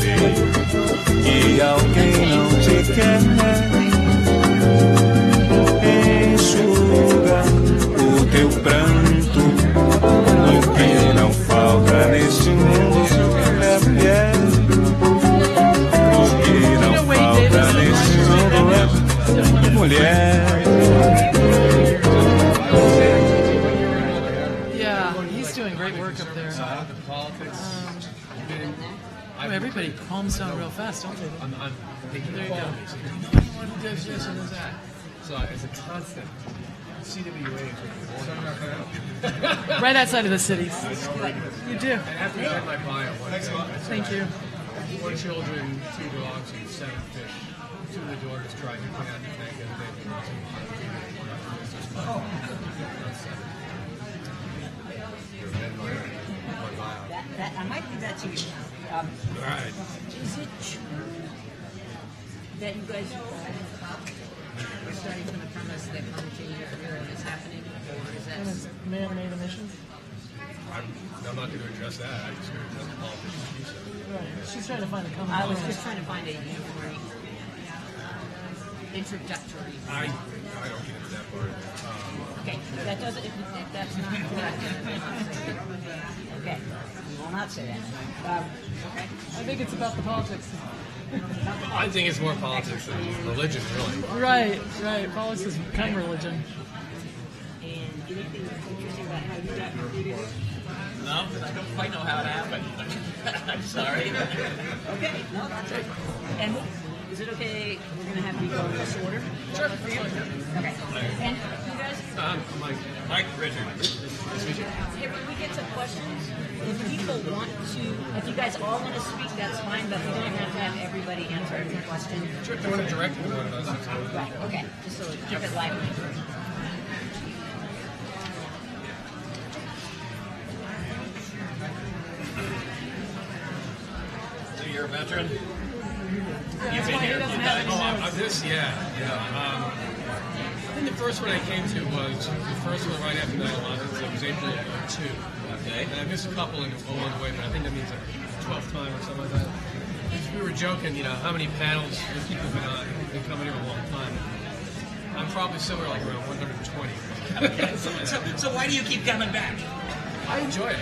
sei que alguém não te quer. Enxuga o teu pranto, o que não falta neste mundo é mulher. O que não falta neste mundo é mulher. Everybody calms down real fast, don't they? I'm thinking there you go. Who does this and does that? So it's a constant CWA. Right outside of the cities. You do. And after I read my bio, thank you. 4 children, 2 dogs, and 7 fish. 2 of the daughters tried to clean out the tank the other day. I might do that to you. All right. Is it true that you guys are starting from the premise that climate change is happening, or is that man-made emissions? I'm not going to address that. I'm just going to address the politics. Right. She's trying to find a common. I was just trying to find a introductory. I don't get into that part. Okay, that doesn't. If that's not correct. Okay, we will not say that. Okay. I think it's about the politics. I think it's more politics than religion, really. Right. Politics has become religion. And anything interesting about how you got recruited? No, I don't quite know how it happened. I'm sorry. Okay, no, that's right. And is it okay? We're going to have you go in this order. Sure. Okay. And you guys? Mike Richard. Hey, when we get to questions, if people want to, if you guys all want to speak, that's fine, but we don't have to have everybody answer every question. Sure, if you want to direct me to one of us. Right, okay. Just so keep it lively. So you're a veteran? That's why he doesn't have any notes. I think the first one I came to was the first one right after 9/11, so it was April of 2. Okay. And I missed a couple along the way, but I think that means like 12th time or something like that. We were joking, how many panels people have been on. They've been coming here a long time. I'm probably somewhere like around 120. Okay. So why do you keep coming back? I enjoy it.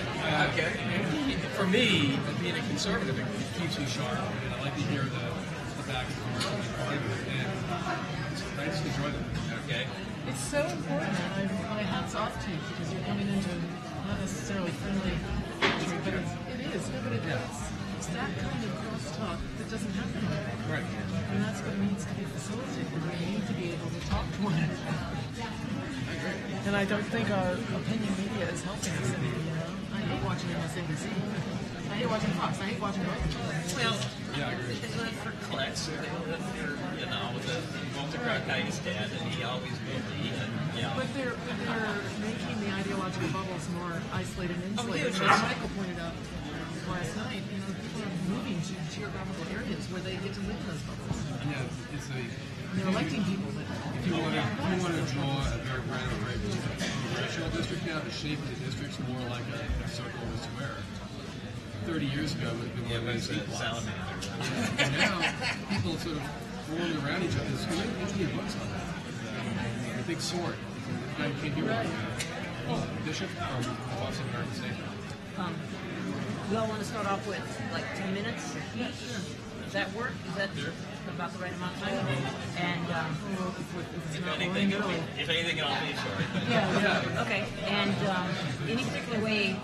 Okay. For me, being a conservative, it keeps me sharp. And I like to hear the back and forth of the argument. And I just enjoy them. Okay. It's so important, and my hat's off to you because you're coming into not necessarily friendly country, but it is. No, but it's that kind of crosstalk that doesn't happen anymore. Right. And that's what needs to be facilitated. We need to be able to talk to one another. And I don't think our opinion media is helping us any. I hate watching MSNBC. I hate watching Fox. I hate watching both. Well, they do it for clicks. They do it for, with the Walter Cronkite's dad, and he always will be. But they're making the ideological bubbles more isolated and insulated. huge. As Michael pointed out last night, people are moving to geographical areas where they get to live in those bubbles. Yeah, it's a... And they're electing people that... If you want to draw a very random congressional district now, the shape of the district's more like a circle of a square. 30 years ago, it would have been one of those heat plots. And now, people sort of formed around each other. There's many books on that. The Big Sword. The guy came here with Bishop from Boston American Station. We all want to start off with like 10 minutes each. Does that work? Is that about the right amount of time? And If anything, I'll be short. yeah. Okay. And any particular way,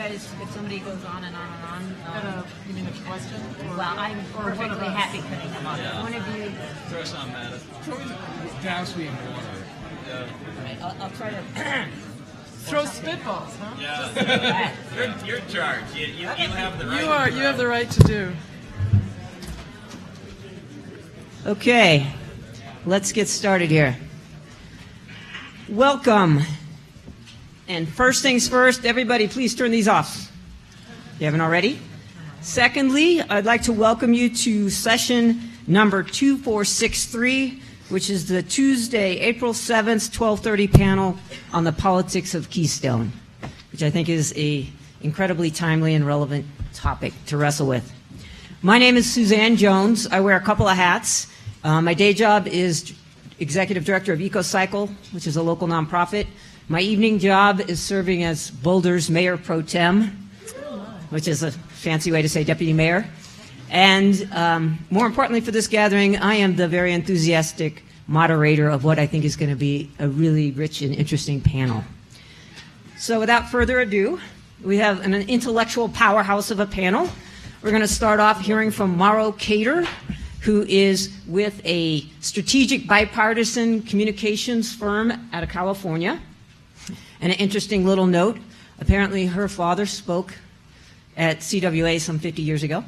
if somebody goes on and on and on. You mean a question? Well, I'm perfectly happy putting them on. Yeah. One of you. Throw some at us. Douse me in water. Right, I'll try to. Throw spitballs, huh? Yeah. You're in charge. You have the right. You have the right to do. Okay, let's get started here. Welcome. And first things first, everybody please turn these off. You haven't already? Secondly, I'd like to welcome you to session number 2463, which is the Tuesday, April 7th, 12:30 panel on the politics of Keystone, which I think is an incredibly timely and relevant topic to wrestle with. My name is Suzanne Jones. I wear a couple of hats. My day job is Executive Director of EcoCycle, which is a local nonprofit. My evening job is serving as Boulder's Mayor Pro Tem, which is a fancy way to say Deputy Mayor. And more importantly for this gathering, I am the very enthusiastic moderator of what I think is going to be a really rich and interesting panel. So without further ado, we have an intellectual powerhouse of a panel. We're going to start off hearing from Mauro Cater, who is with a strategic bipartisan communications firm out of California. And an interesting little note, apparently her father spoke at CWA some 50 years ago.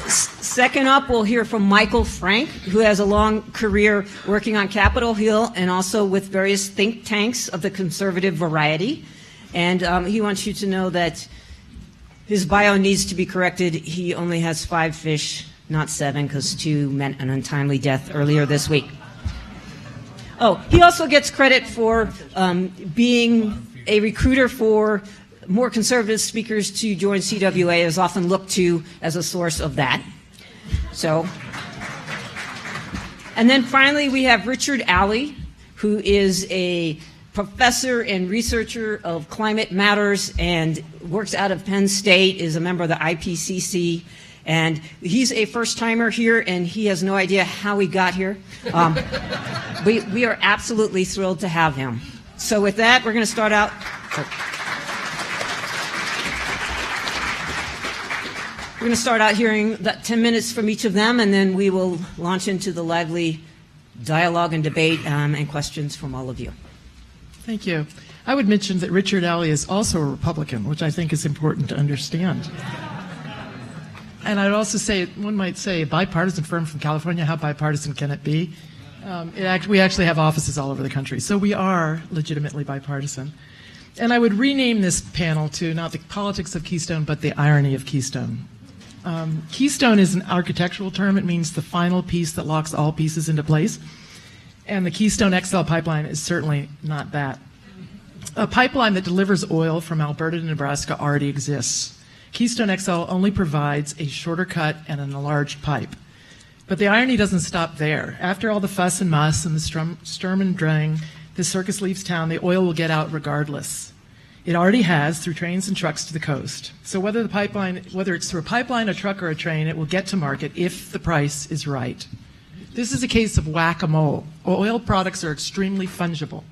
Second up, we'll hear from Michael Frank, who has a long career working on Capitol Hill and also with various think tanks of the conservative variety. And he wants you to know that his bio needs to be corrected. He only has 5 fish, not 7, because 2 meant an untimely death earlier this week. Oh, he also gets credit for being a recruiter for more conservative speakers to join CWA, is often looked to as a source of that. So, and then finally we have Richard Alley, who is a professor and researcher of climate matters and works out of Penn State, is a member of the IPCC, and he's a first-timer here, and he has no idea how he got here. We are absolutely thrilled to have him. So with that, we're going to start out. We're going to start out hearing 10 minutes from each of them, and then we will launch into the lively dialogue and debate and questions from all of you. Thank you. I would mention that Richard Alley is also a Republican, which I think is important to understand. And I'd also say, one might say, a bipartisan firm from California, how bipartisan can it be? We actually have offices all over the country, so we are legitimately bipartisan. And I would rename this panel to not the politics of Keystone, but the irony of Keystone. Keystone is an architectural term. It means the final piece that locks all pieces into place. And the Keystone XL pipeline is certainly not that. A pipeline that delivers oil from Alberta to Nebraska already exists. Keystone XL only provides a shorter cut and an enlarged pipe. But the irony doesn't stop there. After all the fuss and muss and the sturm and drang, the circus leaves town, the oil will get out regardless. It already has, through trains and trucks to the coast. So whether it's through a pipeline, a truck, or a train, it will get to market if the price is right. This is a case of whack-a-mole. Oil products are extremely fungible,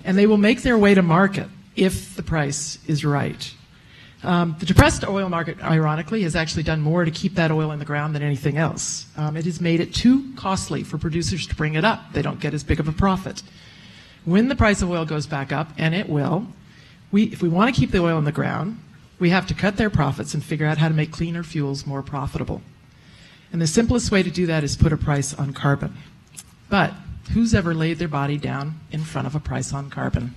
and they will make their way to market if the price is right. The depressed oil market, ironically, has actually done more to keep that oil in the ground than anything else. It has made it too costly for producers to bring it up. They don't get as big of a profit. When the price of oil goes back up, and it will, if we want to keep the oil in the ground, we have to cut their profits and figure out how to make cleaner fuels more profitable. And the simplest way to do that is put a price on carbon. But who's ever laid their body down in front of a price on carbon?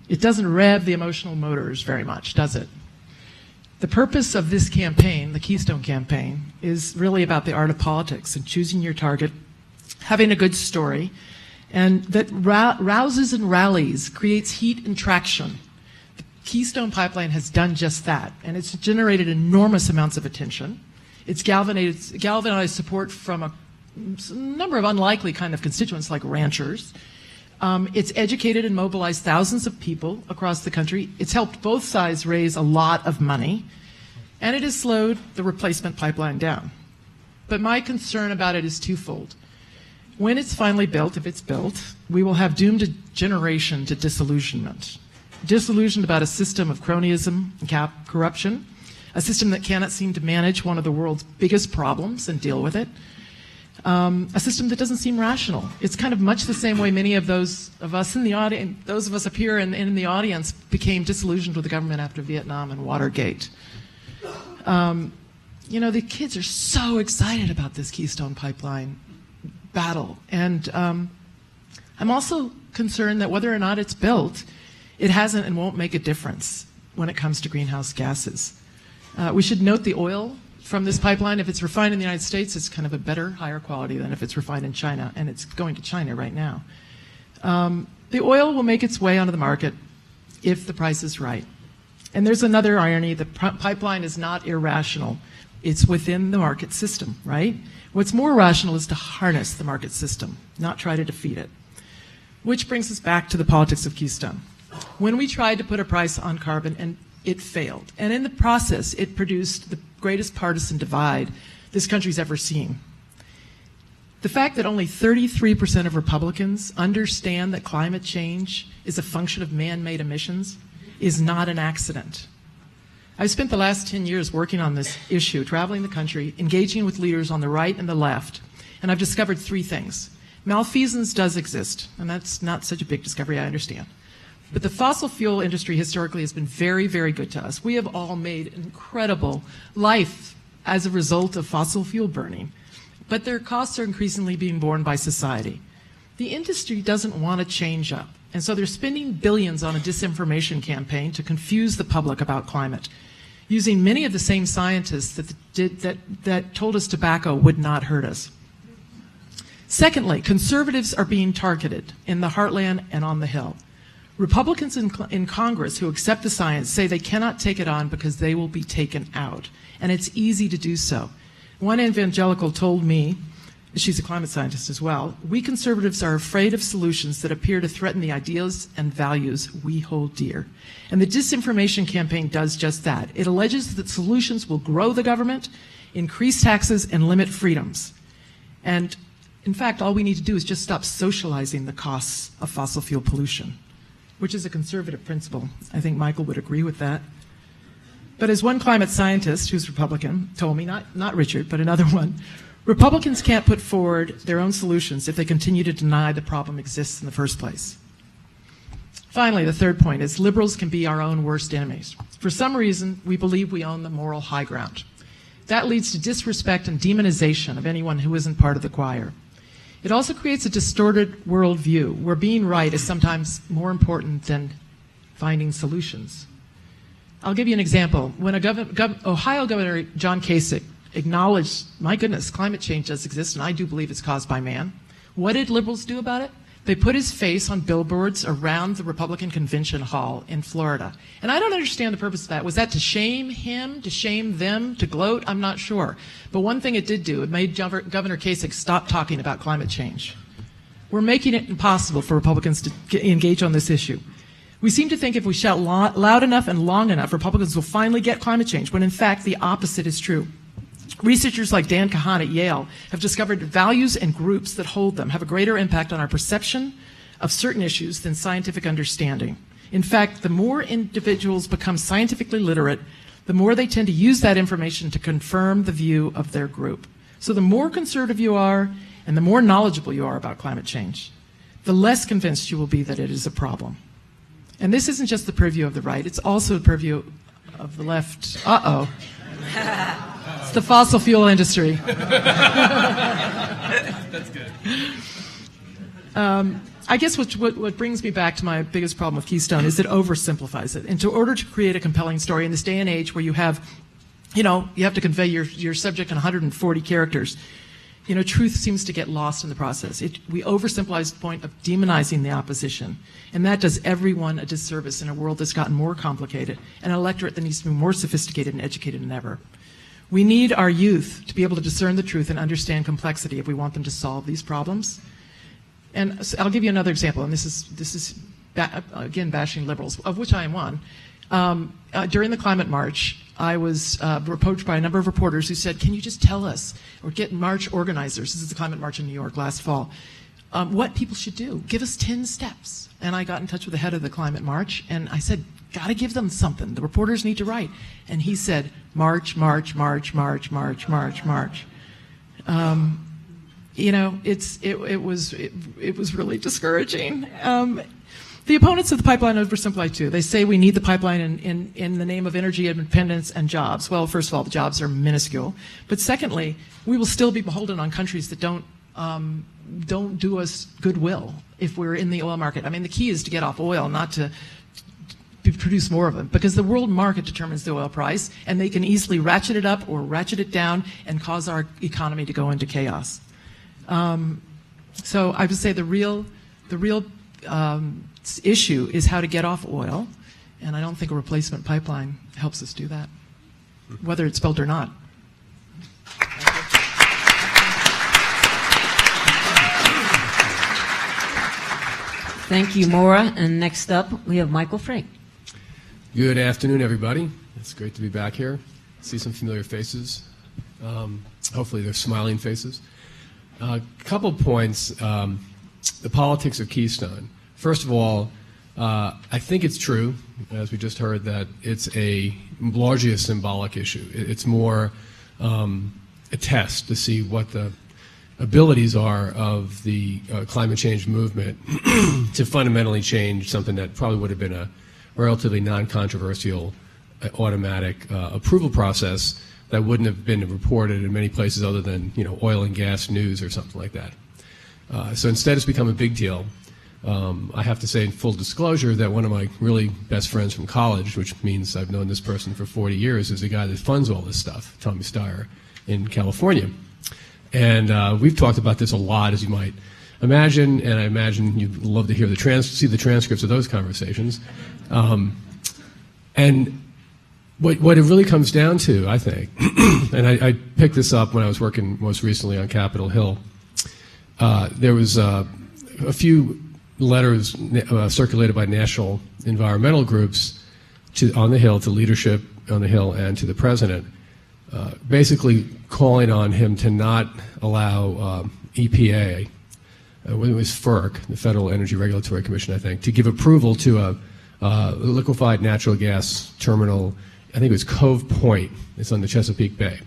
It doesn't rev the emotional motors very much, does it? The purpose of this campaign, the Keystone campaign, is really about the art of politics and choosing your target, having a good story, and that rouses and rallies, creates heat and traction. The Keystone Pipeline has done just that, and it's generated enormous amounts of attention. It's galvanized support from a number of unlikely kind of constituents like ranchers. It's educated and mobilized thousands of people across the country. It's helped both sides raise a lot of money, and it has slowed the replacement pipeline down. But my concern about it is twofold. When it's finally built, if it's built, we will have doomed a generation to disillusionment. Disillusioned about a system of cronyism and corruption, a system that cannot seem to manage one of the world's biggest problems and deal with it, a system that doesn't seem rational. It's kind of much the same way many of those of us in the audience, those of us up here and in the audience, became disillusioned with the government after Vietnam and Watergate. The kids are so excited about this Keystone Pipeline battle. And I'm also concerned that whether or not it's built, it hasn't and won't make a difference when it comes to greenhouse gases. We should note the oil from this pipeline. If it's refined in the United States, it's kind of a better, higher quality than if it's refined in China, and it's going to China right now. The oil will make its way onto the market if the price is right. And there's another irony. The pipeline is not irrational. It's within the market system, right? What's more rational is to harness the market system, not try to defeat it. Which brings us back to the politics of Keystone. When we tried to put a price on carbon, and it failed. And in the process, it produced the greatest partisan divide this country's ever seen. The fact that only 33% of Republicans understand that climate change is a function of man-made emissions is not an accident. I've spent the last 10 years working on this issue, traveling the country, engaging with leaders on the right and the left, and I've discovered three things. Malfeasance does exist, and that's not such a big discovery, I understand. But the fossil fuel industry historically has been very, very good to us. We have all made incredible life as a result of fossil fuel burning, but their costs are increasingly being borne by society. The industry doesn't want to change up, and so they're spending billions on a disinformation campaign to confuse the public about climate, using many of the same scientists that told us tobacco would not hurt us. Secondly, conservatives are being targeted in the heartland and on the Hill. Republicans in Congress who accept the science say they cannot take it on because they will be taken out, and it's easy to do so. One evangelical told me, she's a climate scientist as well, we conservatives are afraid of solutions that appear to threaten the ideas and values we hold dear. And the disinformation campaign does just that. It alleges that solutions will grow the government, increase taxes, and limit freedoms. And in fact, all we need to do is just stop socializing the costs of fossil fuel pollution, which is a conservative principle. I think Michael would agree with that. But as one climate scientist who's Republican told me, not Richard, but another one, Republicans can't put forward their own solutions if they continue to deny the problem exists in the first place. Finally, the third point is liberals can be our own worst enemies. For some reason, we believe we own the moral high ground. That leads to disrespect and demonization of anyone who isn't part of the choir. It also creates a distorted worldview where being right is sometimes more important than finding solutions. I'll give you an example. When Ohio Governor John Kasich acknowledged, my goodness, climate change does exist, and I do believe it's caused by man. What did liberals do about it? They put his face on billboards around the Republican Convention Hall in Florida. And I don't understand the purpose of that. Was that to shame him, to shame them, to gloat? I'm not sure. But one thing it did do, it made Governor Kasich stop talking about climate change. We're making it impossible for Republicans to engage on this issue. We seem to think if we shout loud enough and long enough, Republicans will finally get climate change, when in fact the opposite is true. Researchers like Dan Kahan at Yale have discovered values and groups that hold them have a greater impact on our perception of certain issues than scientific understanding. In fact, the more individuals become scientifically literate, the more they tend to use that information to confirm the view of their group. So the more conservative you are and the more knowledgeable you are about climate change, the less convinced you will be that it is a problem. And this isn't just the purview of the right, it's also the purview of the left. Uh-oh. It's the fossil fuel industry. That's good. I guess what brings me back to my biggest problem with Keystone is it oversimplifies it. And in order to create a compelling story in this day and age where you have to convey your subject in 140 characters, truth seems to get lost in the process. We oversimplify the point of demonizing the opposition. And that does everyone a disservice in a world that's gotten more complicated, an electorate that needs to be more sophisticated and educated than ever. We need our youth to be able to discern the truth and understand complexity if we want them to solve these problems. And I'll give you another example, and this is again bashing liberals, of which I am one. During the climate march, I was approached by a number of reporters who said, can you just tell us, or get march organizers, this is the climate march in New York last fall, what people should do. Give us 10 steps. And I got in touch with the head of the climate march, and I said, got to give them something. The reporters need to write. And he said, march, march, march, march, march, march, march. It was really discouraging. The opponents of the pipeline oversimplify too. They say we need the pipeline in the name of energy independence and jobs. Well, first of all, the jobs are minuscule. But secondly, we will still be beholden on countries that don't do us goodwill if we're in the oil market. I mean, the key is to get off oil, not to produce more of it, because the world market determines the oil price, and they can easily ratchet it up or ratchet it down and cause our economy to go into chaos. So I would say the real issue is how to get off oil And I don't think a replacement pipeline helps us do that, whether it's built or not. Thank you, Maura. And next up, we have Michael Frank. Good afternoon, everybody. It's great to be back here. See some familiar faces. Hopefully they're smiling faces. A couple points. The politics of Keystone. First of all, I think it's true, as we just heard, that it's largely a symbolic issue. It's more a test to see what the abilities are of the climate change movement to fundamentally change something that probably would have been a relatively non-controversial automatic approval process that wouldn't have been reported in many places other than oil and gas news or something like that. So instead it's become a big deal. I have to say in full disclosure that one of my really best friends from college, which means I've known this person for 40 years, is the guy that funds all this stuff, Tommy Steyer, in California. And we've talked about this a lot, as you might imagine, and I imagine you'd love to hear see the transcripts of those conversations. And what it really comes down to, I think, and I picked this up when I was working most recently on Capitol Hill, there was a few letters circulated by national environmental groups on the Hill, to leadership on the Hill, and to the president, basically calling on him to not allow EPA, it was FERC, the Federal Energy Regulatory Commission, I think, to give approval to a liquefied natural gas terminal. I think it was Cove Point. It's on the Chesapeake Bay.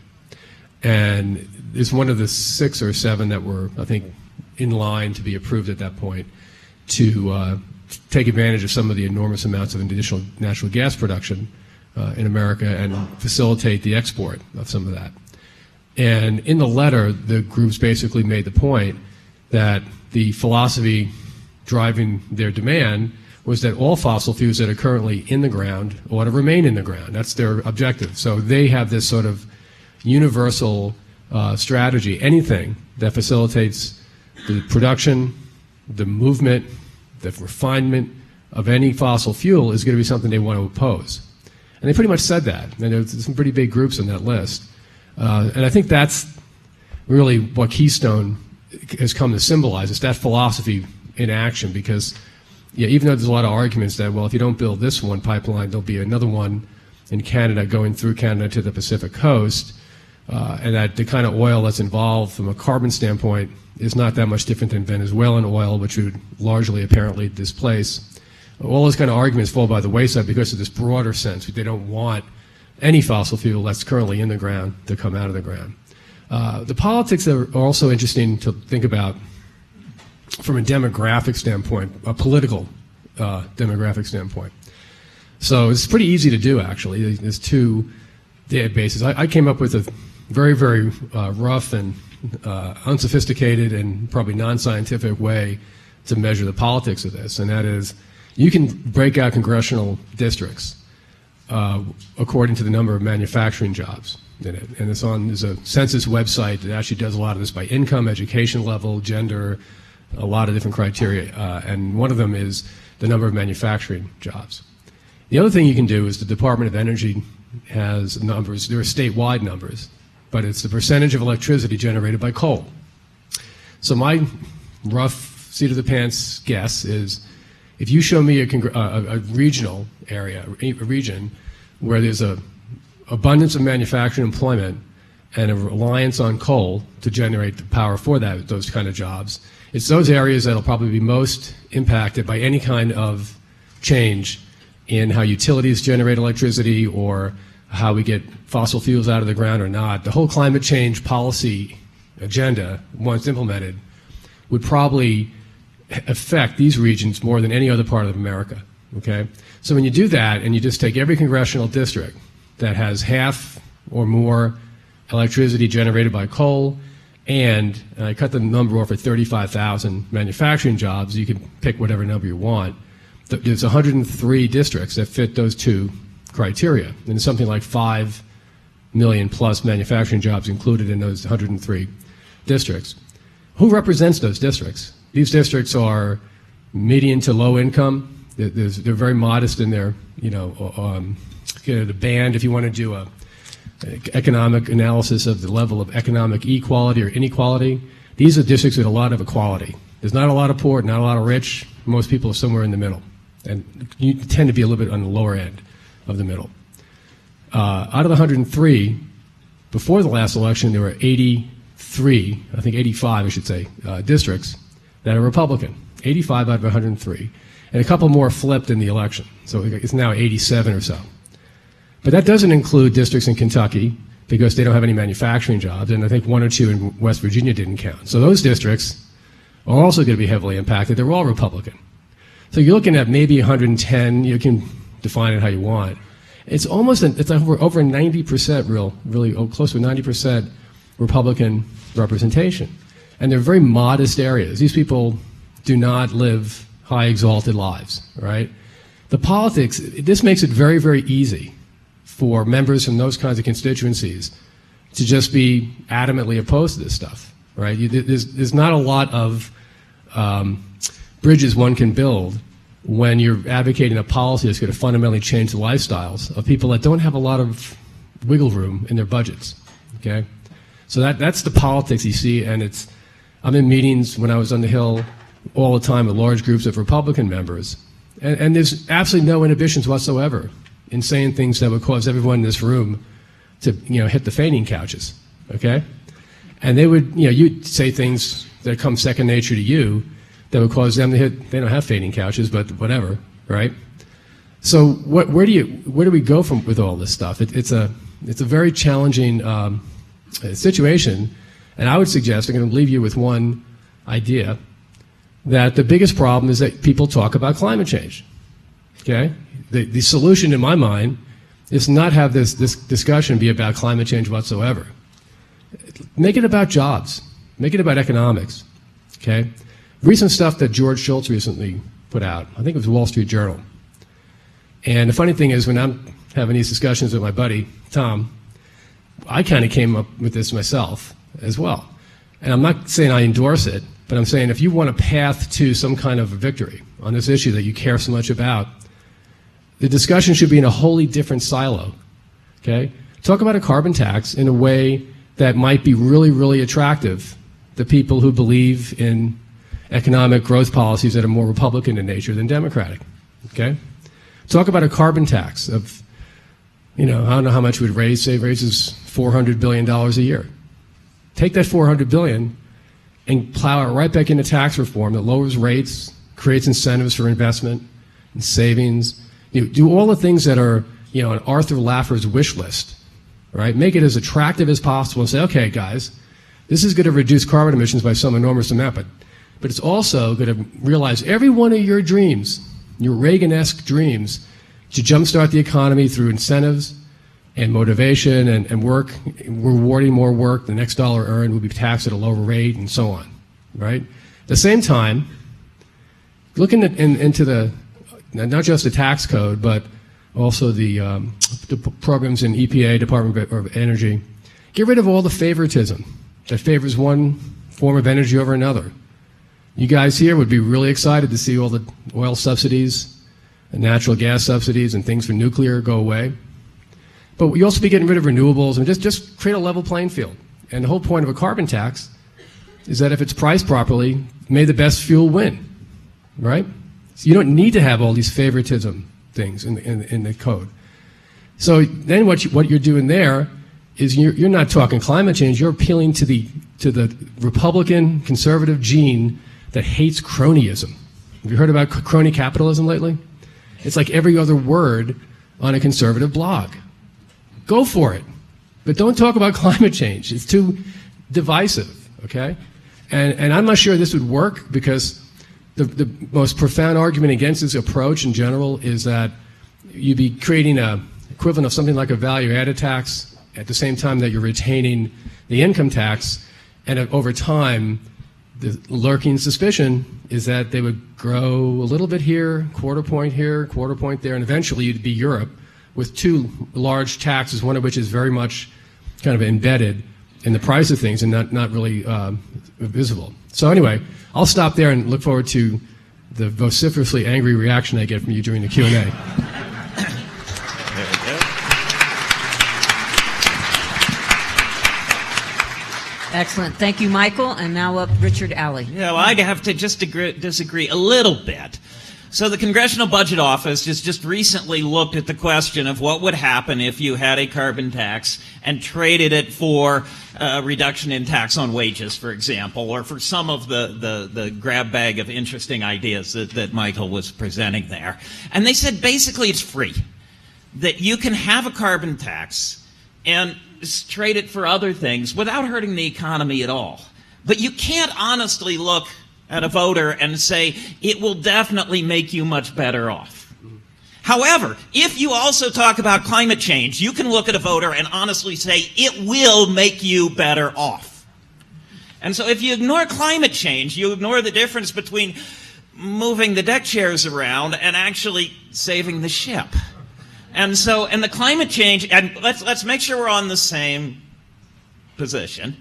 And it's one of the 6 or 7 that were, I think, in line to be approved at that point to take advantage of some of the enormous amounts of additional natural gas production in America and facilitate the export of some of that. And in the letter, the groups basically made the point that the philosophy driving their demand was that all fossil fuels that are currently in the ground ought to remain in the ground. That's their objective. So they have this sort of universal strategy. Anything that facilitates the production, the movement, the refinement of any fossil fuel is going to be something they want to oppose. And they pretty much said that. And there's some pretty big groups on that list. And I think that's really what Keystone has come to symbolize. It's that philosophy in action, because even though there's a lot of arguments that, well, if you don't build this one pipeline, there'll be another one in Canada going through Canada to the Pacific coast, and that the kind of oil that's involved from a carbon standpoint is not that much different than Venezuelan oil, which would largely apparently displace. All those kind of arguments fall by the wayside because of this broader sense. They don't want any fossil fuel that's currently in the ground to come out of the ground. The politics are also interesting to think about from a demographic standpoint, a political demographic standpoint. So it's pretty easy to do, actually. There's 2 databases. I came up with a very, very rough and unsophisticated and probably non-scientific way to measure the politics of this, and that is you can break out congressional districts according to the number of manufacturing jobs in it. And there's a census website that actually does a lot of this by income, education level, gender, a lot of different criteria, and one of them is the number of manufacturing jobs. The other thing you can do is the Department of Energy has numbers. There are statewide numbers, but it's the percentage of electricity generated by coal. So my rough seat-of-the-pants guess is if you show me a regional area, a region where there's an abundance of manufacturing employment and a reliance on coal to generate the power for those kind of jobs, it's those areas that will probably be most impacted by any kind of change in how utilities generate electricity or how we get fossil fuels out of the ground or not. The whole climate change policy agenda, once implemented, would probably affect these regions more than any other part of America. Okay? So when you do that and you just take every congressional district that has half or more electricity generated by coal, and I cut the number off at 35,000 manufacturing jobs, you can pick whatever number you want. There's 103 districts that fit those 2 criteria, and there's something like 5 million plus manufacturing jobs included in those 103 districts. Who represents those districts? These districts are median to low income They're very modest in their, the band. If you want to do a economic analysis of the level of economic equality or inequality, these are districts with a lot of equality. There's not a lot of poor, not a lot of rich. Most people are somewhere in the middle, and you tend to be a little bit on the lower end of the middle. Out of the 103, before the last election, there were 83, I think 85, I should say, districts that are Republican. 85 out of 103. And a couple more flipped in the election. So it's now 87 or so. But that doesn't include districts in Kentucky because they don't have any manufacturing jobs, and I think 1 or 2 in West Virginia didn't count. So those districts are also going to be heavily impacted. They're all Republican. So you're looking at maybe 110. You can define it how you want. It's almost it's over 90% really close to 90% Republican representation, and they're very modest areas. These people do not live high exalted lives, right? The politics, this makes it very, very easy for members from those kinds of constituencies to just be adamantly opposed to this stuff, right? There's not a lot of bridges one can build when you're advocating a policy that's going to fundamentally change the lifestyles of people that don't have a lot of wiggle room in their budgets, okay? So that's the politics you see, and I'm in meetings when I was on the Hill all the time with large groups of Republican members, and there's absolutely no inhibitions whatsoever in saying things that would cause everyone in this room to, hit the fainting couches, okay? And they would, you'd say things that come second nature to you that would cause them to hit, they don't have fainting couches, but whatever, right? So where do we go from with all this stuff? It's a very challenging situation, and I would suggest, I'm going to leave you with one idea, that the biggest problem is that people talk about climate change, okay? The solution in my mind is not have this discussion be about climate change whatsoever. Make it about jobs. Make it about economics, okay? Recent stuff that George Shultz recently put out, I think it was Wall Street Journal. And the funny thing is, when I'm having these discussions with my buddy, Tom, I kind of came up with this myself as well. And I'm not saying I endorse it, but I'm saying if you want a path to some kind of a victory on this issue that you care so much about, the discussion should be in a wholly different silo, okay? Talk about a carbon tax in a way that might be really, really attractive to people who believe in economic growth policies that are more Republican in nature than Democratic, okay? Talk about a carbon tax of, I don't know how much it would raise, say it raises $400 billion a year. Take that $400 billion and plow it right back into tax reform that lowers rates, creates incentives for investment and savings. Do all the things that are, on Arthur Laffer's wish list, right? Make it as attractive as possible and say, okay, guys, this is going to reduce carbon emissions by some enormous amount, but it's also going to realize every one of your dreams, your Reagan-esque dreams, to jumpstart the economy through incentives and motivation and work, rewarding more work. The next dollar earned will be taxed at a lower rate, and so on, right? At the same time, looking into the, not just the tax code, but also the programs in EPA, Department of Energy, get rid of all the favoritism that favors one form of energy over another. You guys here would be really excited to see all the oil subsidies and natural gas subsidies and things for nuclear go away. But we also be getting rid of renewables and just create a level playing field. And the whole point of a carbon tax is that if it's priced properly, may the best fuel win, right? So you don't need to have all these favoritism things in the code. So then what you're doing there is you're not talking climate change. You're appealing to the Republican conservative gene that hates cronyism. Have you heard about crony capitalism lately? It's like every other word on a conservative blog. Go for it. But don't talk about climate change. It's too divisive, okay? And I'm not sure this would work because the most profound argument against this approach in general is that you'd be creating an equivalent of something like a value-added tax at the same time that you're retaining the income tax, and over time, the lurking suspicion is that they would grow a little bit here, quarter point there, and eventually you'd be Europe with two large taxes, one of which is very much kind of embedded in the price of things and not really visible. So anyway, I'll stop there and look forward to the vociferously angry reaction I get from you during the Q&A. There we go. Excellent. Thank you, Michael. And now up, Richard Alley. Yeah, well, I'd have to just disagree a little bit. So the Congressional Budget Office has just recently looked at the question of what would happen if you had a carbon tax and traded it for a reduction in tax on wages, for example, or for some of the grab bag of interesting ideas that Michael was presenting there. And they said basically it's free, that you can have a carbon tax and trade it for other things without hurting the economy at all. But you can't honestly look at a voter and say it will definitely make you much better off. However, if you also talk about climate change, you can look at a voter and honestly say it will make you better off. And so if you ignore climate change, you ignore the difference between moving the deck chairs around and actually saving the ship. And the climate change, and let's make sure we're on the same position.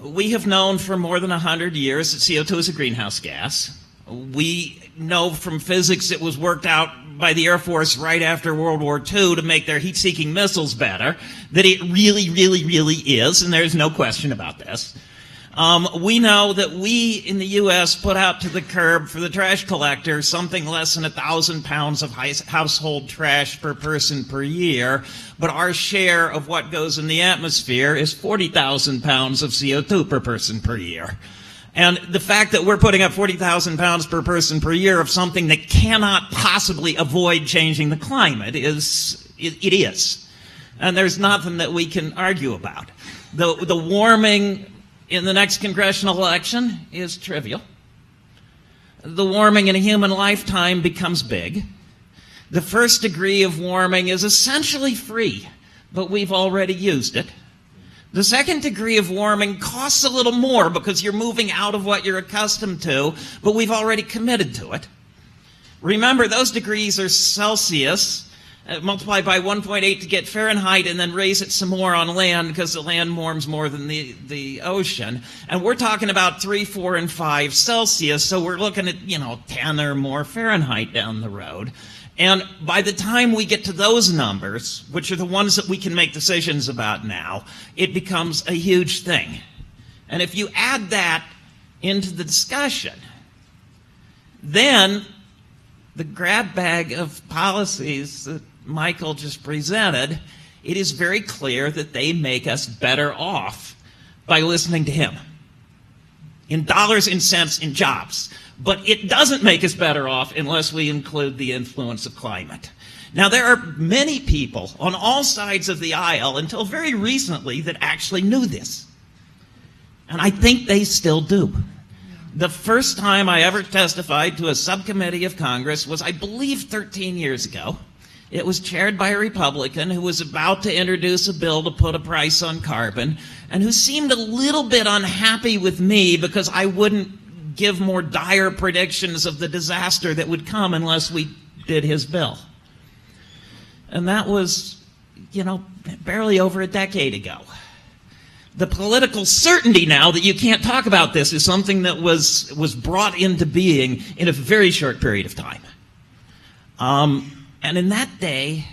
We have known for more than 100 years that CO2 is a greenhouse gas. We know from physics it was worked out by the Air Force right after World War II to make their heat-seeking missiles better, that it really, really, really is, and there's no question about this. We know that we in the U.S. put out to the curb for the trash collector something less than 1,000 pounds of household trash per person per year, but our share of what goes in the atmosphere is 40,000 pounds of CO2 per person per year. And the fact that we're putting up 40,000 pounds per person per year of something that cannot possibly avoid changing the climate is. And there's nothing that we can argue about. The warming in the next congressional election is trivial. The warming in a human lifetime becomes big. The first degree of warming is essentially free, but we've already used it. The second degree of warming costs a little more because you're moving out of what you're accustomed to, but we've already committed to it. Remember, those degrees are Celsius. Multiply by 1.8 to get Fahrenheit, and then raise it some more on land because the land warms more than the ocean. And we're talking about 3, 4, and 5 Celsius, so we're looking at, 10 or more Fahrenheit down the road. And by the time we get to those numbers, which are the ones that we can make decisions about now, it becomes a huge thing. And if you add that into the discussion, then the grab bag of policies that Michael just presented, it is very clear that they make us better off by listening to him. In dollars, in cents, in jobs. But it doesn't make us better off unless we include the influence of climate. Now, there are many people on all sides of the aisle until very recently that actually knew this. And I think they still do. The first time I ever testified to a subcommittee of Congress was, I believe, 13 years ago. It was chaired by a Republican who was about to introduce a bill to put a price on carbon and who seemed a little bit unhappy with me because I wouldn't give more dire predictions of the disaster that would come unless we did his bill. And that was, barely over a decade ago. The political certainty now that you can't talk about this is something that was brought into being in a very short period of time. And in that day,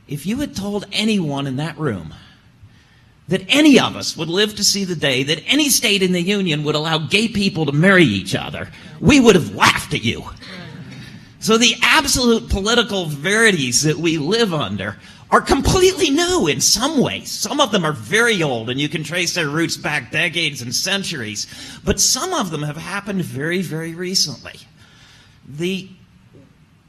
if you had told anyone in that room that any of us would live to see the day that any state in the union would allow gay people to marry each other, we would have laughed at you. So the absolute political verities that we live under are completely new in some ways. Some of them are very old, and you can trace their roots back decades and centuries. But some of them have happened very, very recently. The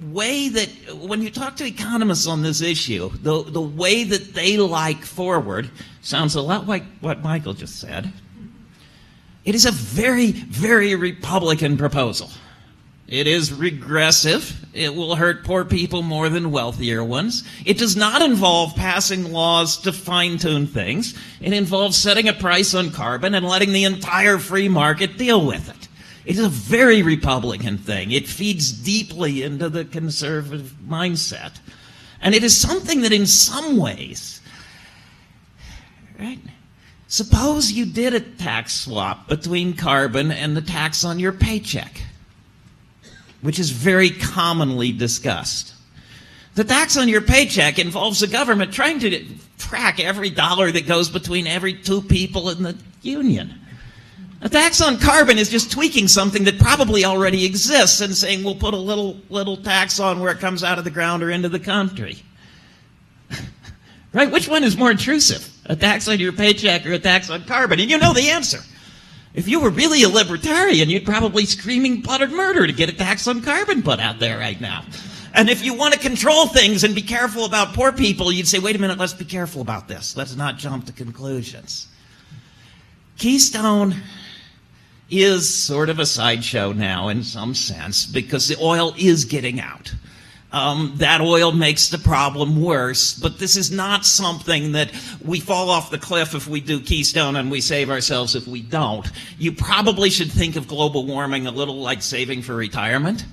way that, when you talk to economists on this issue, the way that they like forward sounds a lot like what Michael just said. It is a very, very Republican proposal. It is regressive. It will hurt poor people more than wealthier ones. It does not involve passing laws to fine-tune things. It involves setting a price on carbon and letting the entire free market deal with it. It is a very Republican thing. It feeds deeply into the conservative mindset. And it is something that in some ways, right? Suppose you did a tax swap between carbon and the tax on your paycheck. which is very commonly discussed. The tax on your paycheck involves the government trying to track every dollar that goes between every two people in the union. A tax on carbon is just tweaking something that probably already exists and saying we'll put a little tax on where it comes out of the ground or into the country. Right? Which one is more intrusive? A tax on your paycheck or a tax on carbon? And you know the answer. If you were really a libertarian, you'd probably screaming blood and murder to get a tax on carbon put out there right now. And if you want to control things and be careful about poor people, you'd say, wait a minute, let's be careful about this. Let's not jump to conclusions. Keystone is sort of a sideshow now in some sense because the oil is getting out. That oil makes the problem worse, but this is not something that we fall off the cliff if we do Keystone and we save ourselves if we don't. You probably should think of global warming a little like saving for retirement.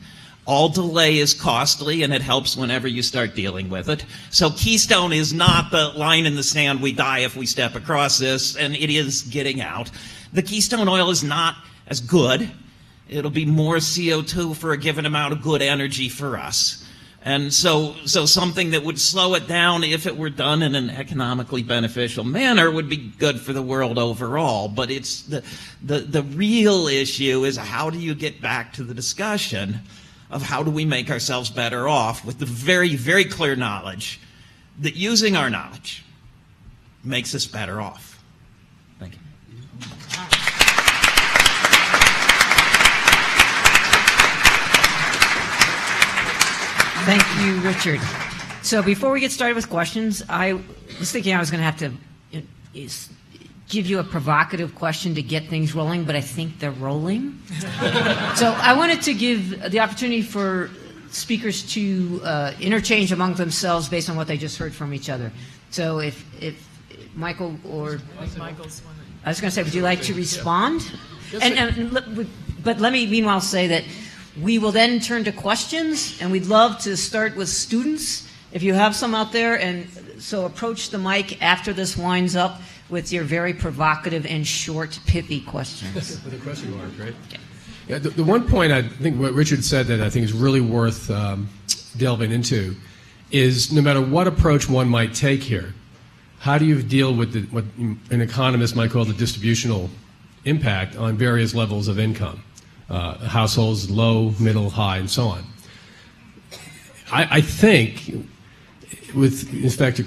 All delay is costly, and it helps whenever you start dealing with it. So Keystone is not the line in the sand, we die if we step across this, and it is getting out. The Keystone oil is not as good. It'll be more CO2 for a given amount of good energy for us. And so something that would slow it down if it were done in an economically beneficial manner would be good for the world overall. But it's the real issue is how do you get back to the discussion of how do we make ourselves better off with the very, very clear knowledge that using our knowledge makes us better off. Thank you. Thank you, Richard. So before we get started with questions, I was thinking I was going to have to give you a provocative question to get things rolling, but I think they're rolling. So I wanted to give the opportunity for speakers to interchange among themselves based on what they just heard from each other. So if Michael or... Michael's one. I was going to say, would you like to respond? But let me meanwhile say that we will then turn to questions, and we'd love to start with students, if you have some out there. And so approach the mic after this winds up with your very provocative and short, pithy questions. With a question mark, right? Yeah. The one point I think what Richard said that I think is really worth delving into is no matter what approach one might take here, how do you deal with what an economist might call the distributional impact on various levels of income? Households, low, middle, high, and so on. I think, with respect to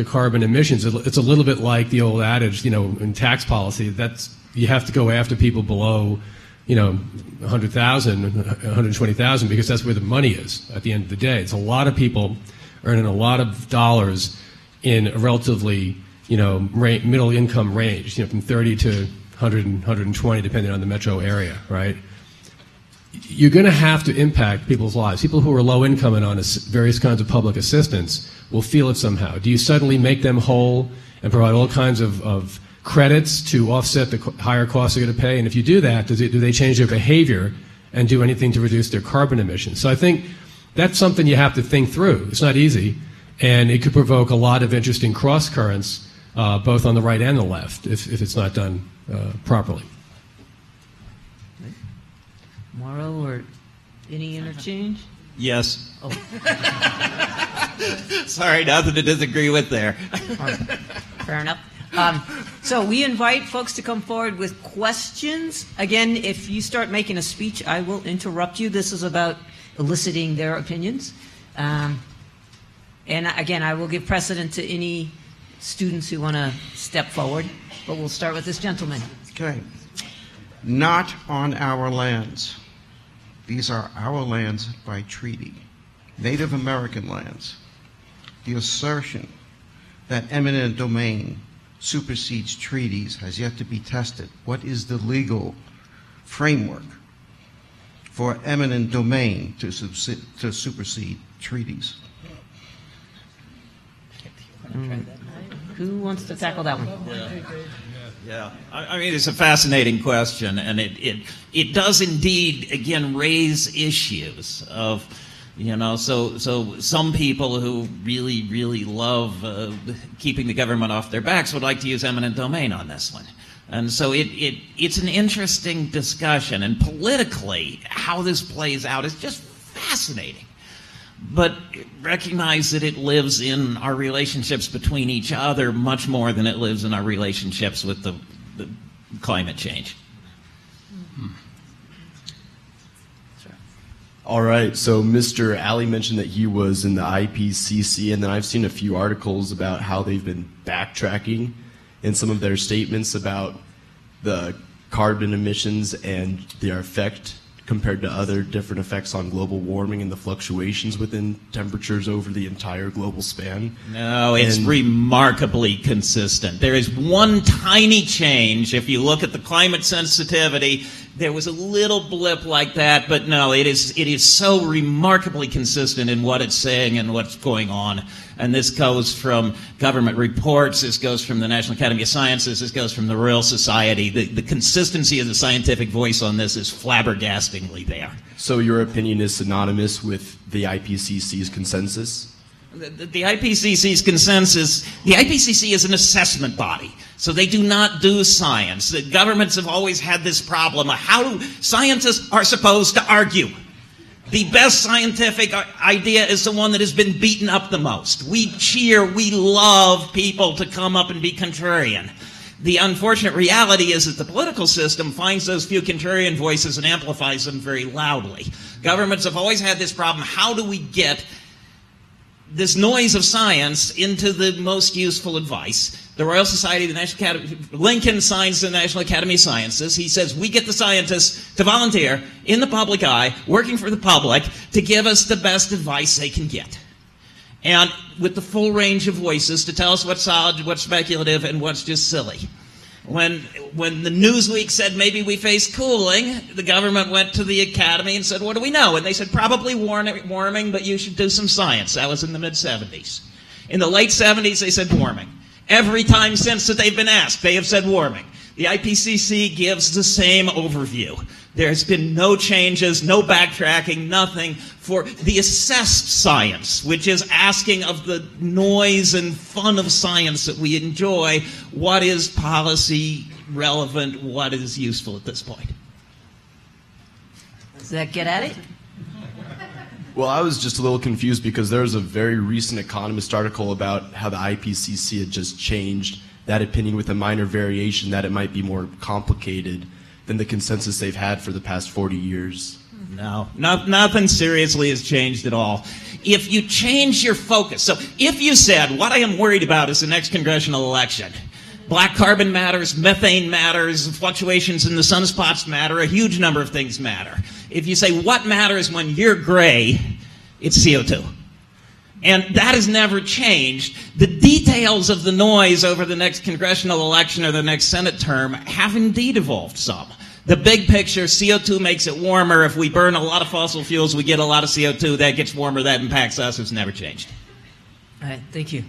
carbon emissions, it's a little bit like the old adage, in tax policy, that's you have to go after people below, 100,000, 120,000, because that's where the money is at the end of the day. It's a lot of people earning a lot of dollars in a relatively, middle income range, from 30 to 100 and 120, depending on the metro area, right? You're going to have to impact people's lives. People who are low income and on various kinds of public assistance will feel it somehow. Do you suddenly make them whole and provide all kinds of credits to offset the higher costs they're going to pay? And if you do that, do they change their behavior and do anything to reduce their carbon emissions? So I think that's something you have to think through. It's not easy, and it could provoke a lot of interesting cross currents, both on the right and the left, if it's not done properly. Mauro, or any interchange? Yes. Oh. Sorry, nothing to disagree with there. Fair enough. So we invite folks to come forward with questions. Again, if you start making a speech, I will interrupt you. This is about eliciting their opinions. And again, I will give precedent to any students who want to step forward. But we'll start with this gentleman. Okay. Not on our lands. These are our lands by treaty. Native American lands. The assertion that eminent domain supersedes treaties has yet to be tested. What is the legal framework for eminent domain to supersede treaties? Who wants to tackle that one? Yeah, I mean, it's a fascinating question, and it does indeed, again, raise issues of, so some people who really, really love keeping the government off their backs would like to use eminent domain on this one. And so it's an interesting discussion, and politically, how this plays out is just fascinating. But recognize that it lives in our relationships between each other much more than it lives in our relationships with the climate change. All right, so Mr. Alley mentioned that he was in the IPCC, and then I've seen a few articles about how they've been backtracking in some of their statements about the carbon emissions and their effect compared to other different effects on global warming and the fluctuations within temperatures over the entire global span. No, it's remarkably consistent. There is one tiny change. If you look at the climate sensitivity, there was a little blip like that, but no, it is so remarkably consistent in what it's saying and what's going on. And this goes from government reports, this goes from the National Academy of Sciences, this goes from the Royal Society. The consistency of the scientific voice on this is flabbergastingly there. So your opinion is synonymous with the IPCC's consensus? The IPCC's consensus, the IPCC is an assessment body, so they do not do science. The governments have always had this problem of how scientists are supposed to argue. The best scientific idea is the one that has been beaten up the most. We cheer, we love people to come up and be contrarian. The unfortunate reality is that the political system finds those few contrarian voices and amplifies them very loudly. Governments have always had this problem. How do we get this noise of science into the most useful advice? The Royal Society, the National Academy, Lincoln signs the National Academy of Sciences. He says, we get the scientists to volunteer in the public eye, working for the public, to give us the best advice they can get. And with the full range of voices to tell us what's solid, what's speculative, and what's just silly. When the Newsweek said maybe we face cooling, the government went to the Academy and said, what do we know? And they said, probably warming, but you should do some science. That was in the mid-'70s. In the late 70s, they said warming. Every time since that they've been asked, they have said warming. The IPCC gives the same overview. There's been no changes, no backtracking, nothing for the assessed science, which is asking of the noise and fun of science that we enjoy, what is policy relevant, what is useful at this point. Does that get at it? Well, I was just a little confused because there was a very recent Economist article about how the IPCC had just changed that opinion with a minor variation that it might be more complicated than the consensus they've had for the past 40 years. No, nothing seriously has changed at all. If you change your focus, so if you said, what I am worried about is the next congressional election, black carbon matters, methane matters, fluctuations in the sunspots matter, a huge number of things matter. If you say, what matters when you're gray, it's CO2. And that has never changed. The details of the noise over the next congressional election or the next Senate term have indeed evolved some. The big picture, CO2 makes it warmer. If we burn a lot of fossil fuels, we get a lot of CO2. That gets warmer. That impacts us. It's never changed. All right, thank you.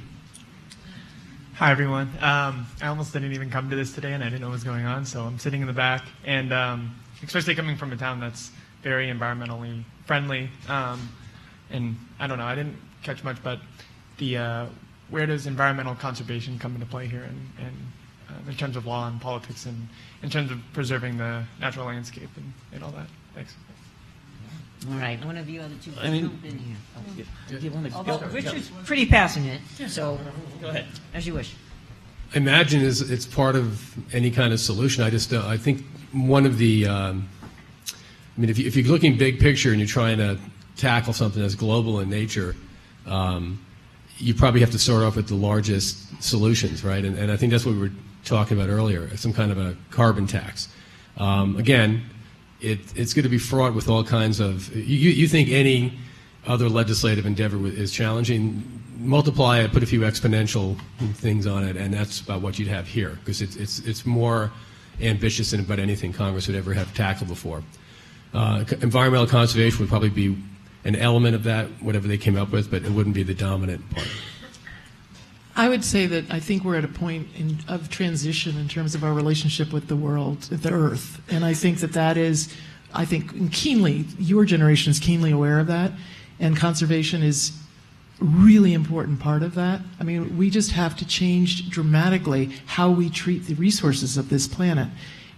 Hi, everyone. I almost didn't even come to this today, and I didn't know what was going on, so I'm sitting in the back. And especially coming from a town that's very environmentally friendly. And I don't know, I didn't catch much, but where does environmental conservation come into play here in terms of law and politics and in terms of preserving the natural landscape and all that? Thanks. All right, one of you other two I mean- jump in here. Do you want to Although Richard's pretty passionate, so go ahead? as you wish. Imagine it's part of any kind of solution. I think one of the, if you're looking big picture and you're trying to tackle something that's global in nature, you probably have to start off with the largest solutions, right? And I think that's what we were talking about earlier, some kind of a carbon tax. Again, it's going to be fraught with all kinds of, you think any other legislative endeavor is challenging, multiply it, put a few exponential things on it, and that's about what you'd have here, because it's more ambitious than about anything Congress would ever have tackled before. Environmental conservation would probably be an element of that, whatever they came up with, but it wouldn't be the dominant part. I would say that I think we're at a point of transition in terms of our relationship with the world, the Earth. And I think that is, keenly, your generation is keenly aware of that. And conservation is really important part of that. I mean, we just have to change dramatically how we treat the resources of this planet.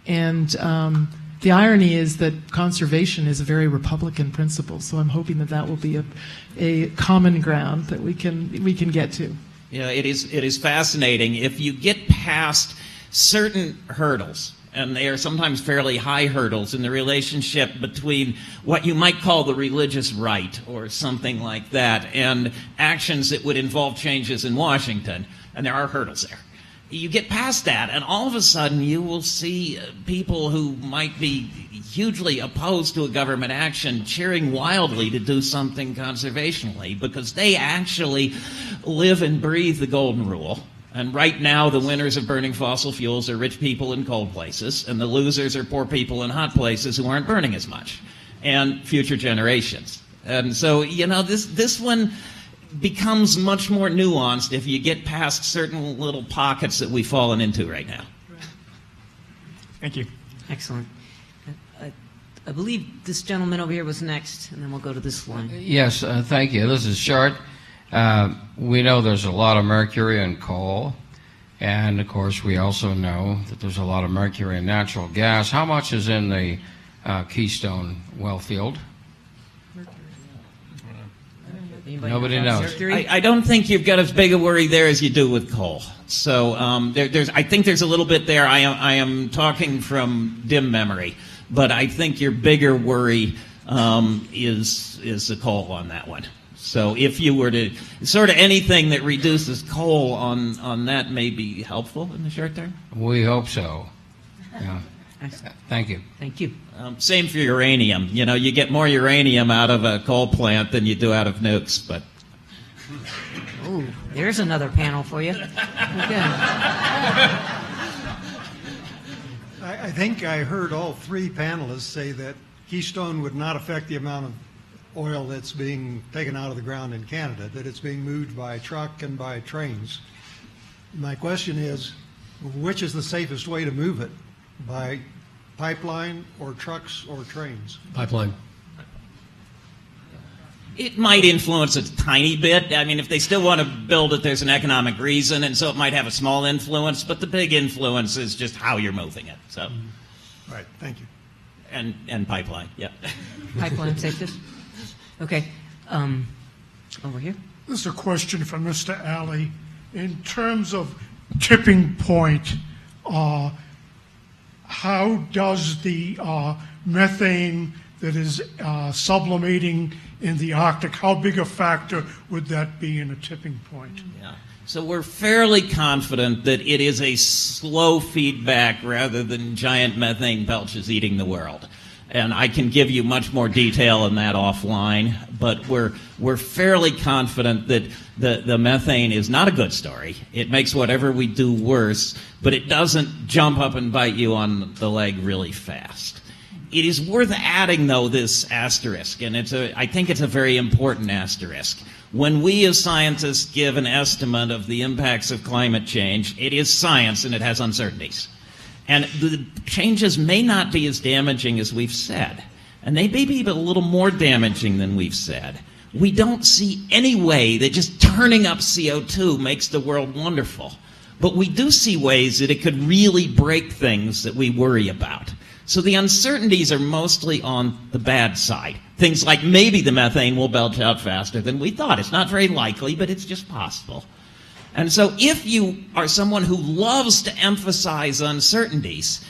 And the irony is that conservation is a very Republican principle, so I'm hoping that that will be a common ground that we can get to. Yeah, it is fascinating. If you get past certain hurdles, and they are sometimes fairly high hurdles in the relationship between what you might call the religious right or something like that, and actions that would involve changes in Washington, and there are hurdles there. You get past that, and all of a sudden you will see people who might be hugely opposed to a government action cheering wildly to do something conservationally, because they actually live and breathe the golden rule. And right now, the winners of burning fossil fuels are rich people in cold places, and the losers are poor people in hot places who aren't burning as much, and future generations. And so, this one becomes much more nuanced if you get past certain little pockets that we've fallen into right now. Thank you. Excellent. I believe this gentleman over here was next, and then we'll go to this line. Yes, thank you. This is Short. We know there's a lot of mercury in coal, and of course we also know that there's a lot of mercury in natural gas. How much is in the Keystone well field? Nobody knows. I don't think you've got as big a worry there as you do with coal. So I think there's a little bit there. I am talking from dim memory, but I think your bigger worry is the coal on that one. So if you were to, sort of anything that reduces coal on that may be helpful in the short term? We hope so. Yeah. Thank you. Thank you. Same for uranium. You get more uranium out of a coal plant than you do out of nukes, but... Oh, there's another panel for you. Okay. I think I heard all three panelists say that Keystone would not affect the amount of oil that's being taken out of the ground in Canada, that it's being moved by truck and by trains. My question is, which is the safest way to move it? By pipeline or trucks or trains? Pipeline. It might influence a tiny bit. I mean, if they still want to build it, there's an economic reason, and so it might have a small influence, but the big influence is just how you're moving it. So, Right, thank you. And pipeline, yeah. Pipeline safest? Okay. Over here. This is a question for Mr. Alley. In terms of tipping point, how does the methane that is sublimating in the Arctic, how big a factor would that be in a tipping point? Yeah. So we're fairly confident that it is a slow feedback rather than giant methane belches eating the world. And I can give you much more detail on that offline, but we're fairly confident that the methane is not a good story. It makes whatever we do worse, but it doesn't jump up and bite you on the leg really fast. It is worth adding, though, this asterisk, and I think it's a very important asterisk. When we as scientists give an estimate of the impacts of climate change, it is science and it has uncertainties. And the changes may not be as damaging as we've said, and they may be a little more damaging than we've said. We don't see any way that just turning up CO2 makes the world wonderful, but we do see ways that it could really break things that we worry about. So the uncertainties are mostly on the bad side. Things like maybe the methane will belch out faster than we thought. It's not very likely, but it's just possible. And so if you are someone who loves to emphasize uncertainties,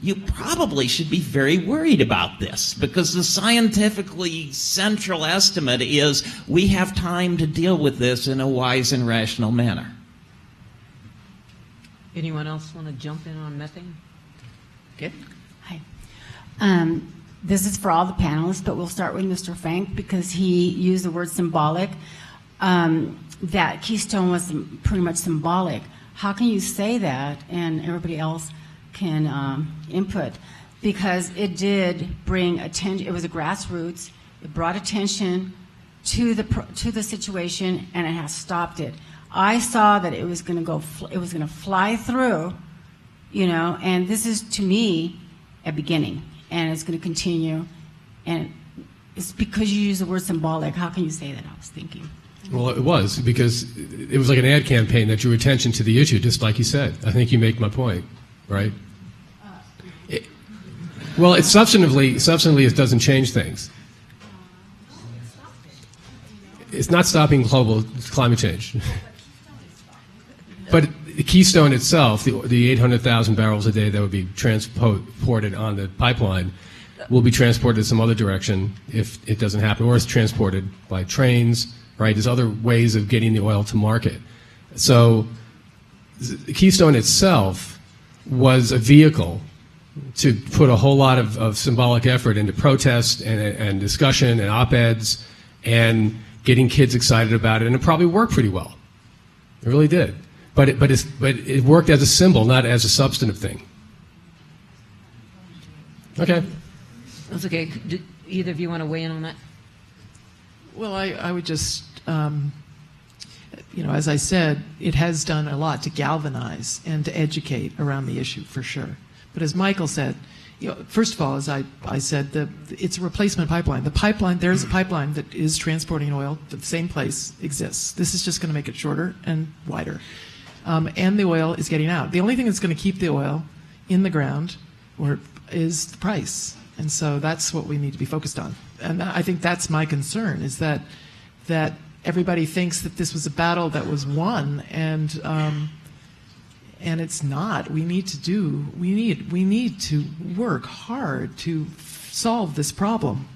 you probably should be very worried about this, because the scientifically central estimate is we have time to deal with this in a wise and rational manner. Anyone else want to jump in on methane? Okay. Hi. This is for all the panelists, but we'll start with Mr. Frank because he used the word symbolic. That Keystone was pretty much symbolic. How can you say that and everybody else can input? Because it did bring attention. It was a grassroots. It brought attention to the situation, and it has stopped it. I saw that it was going to go. It was going to fly through, And this is, to me, a beginning, and it's going to continue. And it's because you use the word symbolic. How can you say that? I was thinking. Well, it was, because it was like an ad campaign that drew attention to the issue, just like you said. I think you make my point, right? Well, it's substantively, it doesn't change things. It's not stopping global climate change. But Keystone itself, the 800,000 barrels a day that would be transported on the pipeline, will be transported some other direction if it doesn't happen, or it's transported by trains, right? There's other ways of getting the oil to market. So Keystone itself was a vehicle to put a whole lot of symbolic effort into protest and discussion and op-eds and getting kids excited about it, and it probably worked pretty well. It really did. But it worked as a symbol, not as a substantive thing. Okay. That's okay. Do either of you want to weigh in on that? Well, I would just, as I said, it has done a lot to galvanize and to educate around the issue, for sure. But as Michael said, first of all, as I said, it's a replacement pipeline. There's a pipeline that is transporting oil to the same place exists. This is just going to make it shorter and wider. And the oil is getting out. The only thing that's going to keep the oil in the ground is the price. And so that's what we need to be focused on. And I think that's my concern, is that everybody thinks that this was a battle that was won, and it's not. We need to work hard to solve this problem.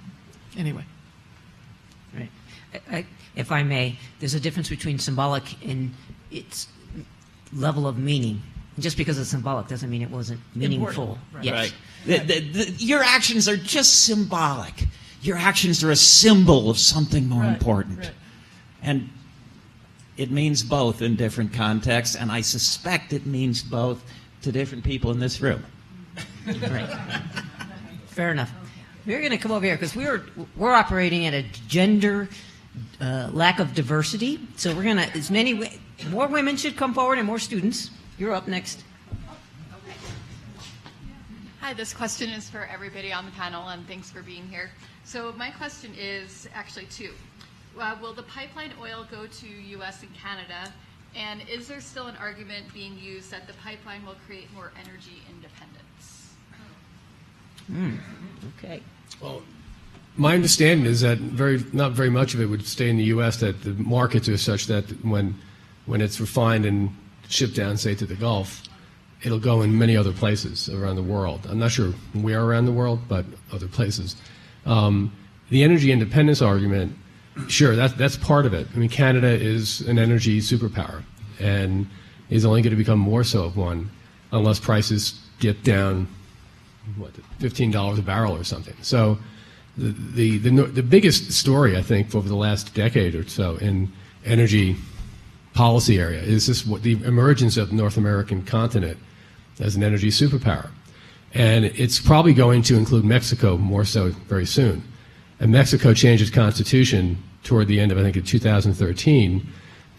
Anyway. Right. If I may, there's a difference between symbolic and its level of meaning. Just because it's symbolic doesn't mean it wasn't meaningful. Right. Yes. Right. Your actions are just symbolic. Your actions are a symbol of something more important. Right. And it means both in different contexts, and I suspect it means both to different people in this room. Right. Fair enough. We're going to come over here because we're operating at a gender lack of diversity. So we're going to, more women should come forward and more students. You're up next. Hi, this question is for everybody on the panel, and thanks for being here. So my question is actually two. Will the pipeline oil go to U.S. and Canada? And is there still an argument being used that the pipeline will create more energy independence? Okay. Well, my understanding is that not very much of it would stay in the U.S., that the markets are such that when it's refined and shipped down, say, to the Gulf, it'll go in many other places around the world. I'm not sure where around the world, but other places. The energy independence argument, sure, that's part of it. I mean, Canada is an energy superpower and is only going to become more so of one unless prices get down, $15 a barrel or something. So the biggest story, I think, over the last decade or so in energy policy area is the emergence of the North American continent as an energy superpower. And it's probably going to include Mexico more so very soon. And Mexico changed its constitution toward the end of, I think, 2013,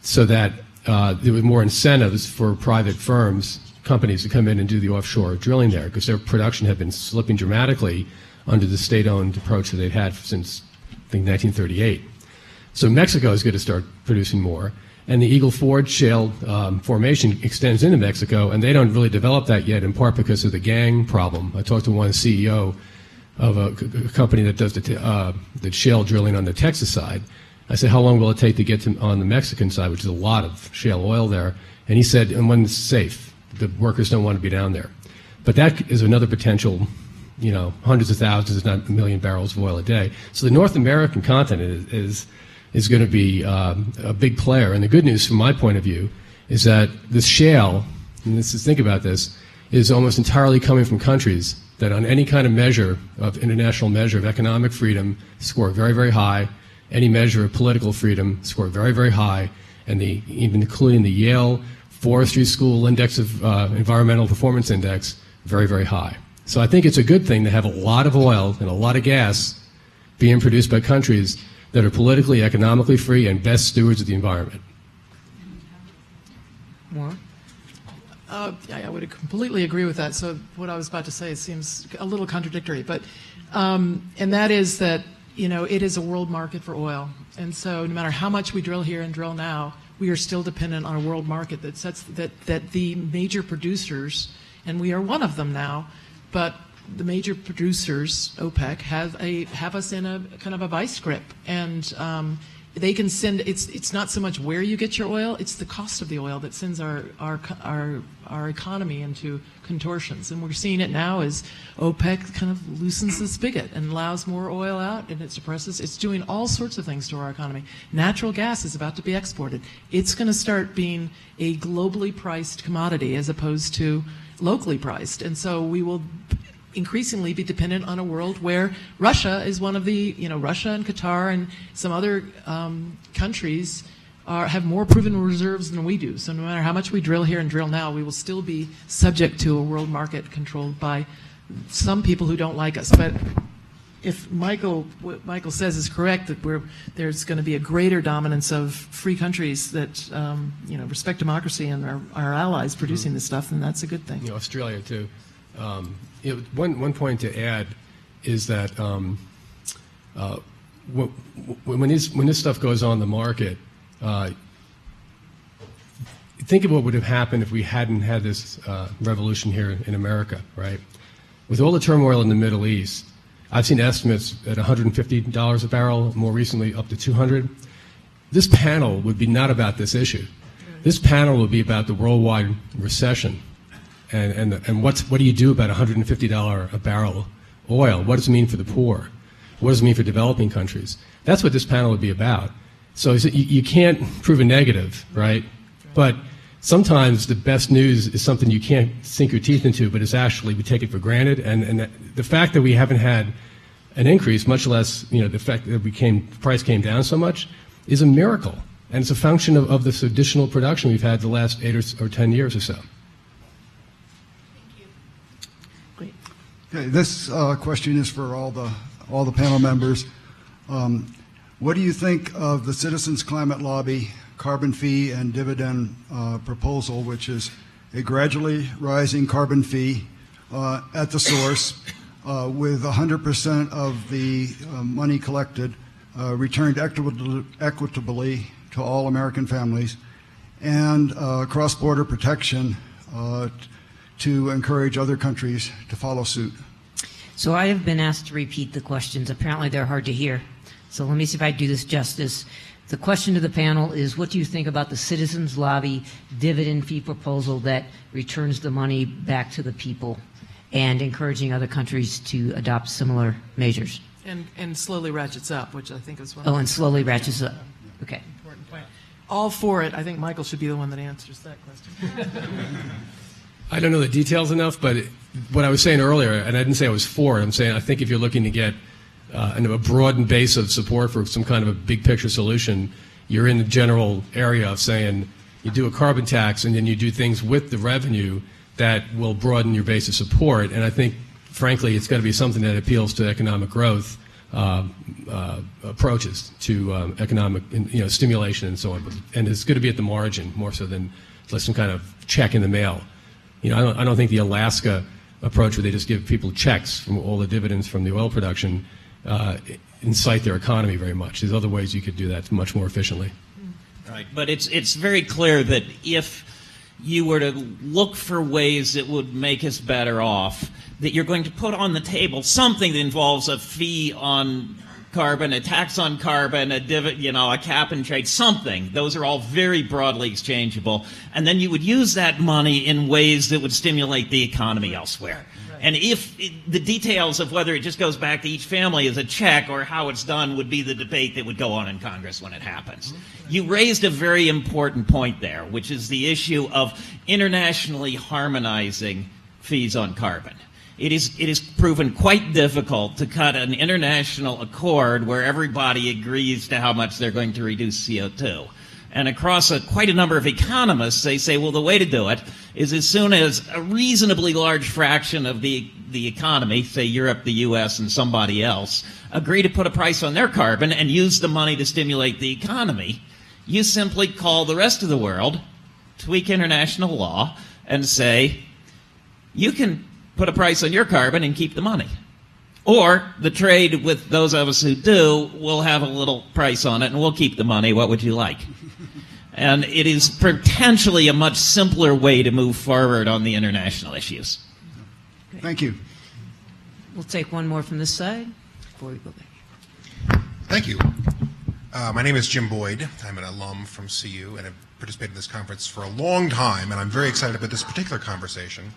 so that there was more incentives for private firms, companies to come in and do the offshore drilling there, because their production had been slipping dramatically under the state-owned approach that they'd had since, I think, 1938. So Mexico is going to start producing more. And the Eagle Ford shale formation extends into Mexico, and they don't really develop that yet, in part because of the gang problem. I talked to one CEO of a company that does the shale drilling on the Texas side. I said, how long will it take to get on the Mexican side, which is a lot of shale oil there? And he said, and when it's safe, the workers don't want to be down there. But that is another potential, hundreds of thousands, if not a million barrels of oil a day. So the North American continent is going to be a big player. And the good news from my point of view is that this shale, and think about this, is almost entirely coming from countries that on any kind of measure, of international measure of economic freedom, score very, very high. Any measure of political freedom score very, very high. And even including the Yale Forestry School Index of Environmental Performance Index, very, very high. So I think it's a good thing to have a lot of oil and a lot of gas being produced by countries that are politically, economically free, and best stewards of the environment. More? I would completely agree with that. So what I was about to say seems a little contradictory, but and that is that it is a world market for oil, And so no matter how much we drill here and drill now, we are still dependent on a world market that sets that the major producers, and we are one of them now, but the major producers, OPEC, have us in a kind of a vice grip, and they can send. It's not so much where you get your oil; it's the cost of the oil that sends our economy into contortions. And we're seeing it now as OPEC kind of loosens the spigot and allows more oil out, and it suppresses. It's doing all sorts of things to our economy. Natural gas is about to be exported. It's going to start being a globally priced commodity as opposed to locally priced, and so we will increasingly be dependent on a world where Russia is one of the, Russia and Qatar and some other countries have more proven reserves than we do. So no matter how much we drill here and drill now, we will still be subject to a world market controlled by some people who don't like us. But if what Michael says is correct, that there's going to be a greater dominance of free countries that respect democracy and our allies producing this stuff, then that's a good thing. Australia too. One point to add is that when this stuff goes on the market, think of what would have happened if we hadn't had this revolution here in America, right? With all the turmoil in the Middle East, I've seen estimates at $150 a barrel, more recently up to $200. This panel would be not about this issue. This panel would be about the worldwide recession. And what do you do about $150 a barrel oil? What does it mean for the poor? What does it mean for developing countries? That's what this panel would be about. So you can't prove a negative, right? But sometimes the best news is something you can't sink your teeth into, but it's actually, we take it for granted. And the fact that we haven't had an increase, much less the fact that the price came down so much, is a miracle. And it's a function of this additional production we've had the last 8 or 10 years or so. Okay, this question is for all the panel members. What do you think of the Citizens Climate Lobby carbon fee and dividend proposal, which is a gradually rising carbon fee at the source with 100% of the money collected returned equitably to all American families, and cross-border protection to encourage other countries to follow suit? So I have been asked to repeat the questions. Apparently they're hard to hear. So let me see if I do this justice. The question to the panel is, what do you think about the Citizens Lobby dividend fee proposal that returns the money back to the people and encouraging other countries to adopt similar measures? And slowly ratchets up, which I think is one. Oh, and slowly ratchets up. Okay. Important point. All for it. I think Michael should be the one that answers that question. I don't know the details enough, but what I was saying earlier, and I didn't say I was for it, I'm saying I think if you're looking to get a broadened base of support for some kind of a big picture solution, you're in the general area of saying you do a carbon tax and then you do things with the revenue that will broaden your base of support. And I think, frankly, it's got to be something that appeals to economic growth approaches to economic stimulation and so on. And it's going to be at the margin more so than some kind of check in the mail. I don't think the Alaska approach where they just give people checks from all the dividends from the oil production incite their economy very much. There's other ways you could do that much more efficiently. Right, but it's very clear that if you were to look for ways that would make us better off, that you're going to put on the table something that involves a fee on carbon, a tax on carbon, a cap and trade, something. Those are all very broadly exchangeable. And then you would use that money in ways that would stimulate the economy elsewhere. And if the details of whether it just goes back to each family as a check or how it's done would be the debate that would go on in Congress when it happens. You raised a very important point there, which is the issue of internationally harmonizing fees on carbon. It is proven quite difficult to cut an international accord where everybody agrees to how much they're going to reduce CO2. And across quite a number of economists, they say, well, the way to do it is as soon as a reasonably large fraction of the economy, say Europe, the U.S., and somebody else, agree to put a price on their carbon and use the money to stimulate the economy, you simply call the rest of the world, tweak international law, and say, you can put a price on your carbon and keep the money. Or the trade with those of us who do will have a little price on it, and we'll keep the money. What would you like? And it is potentially a much simpler way to move forward on the international issues. Thank you. We'll take one more from this side before we go back. Thank you. My name is Jim Boyd. I'm an alum from CU, and I've participated in this conference for a long time, and I'm very excited about this particular conversation.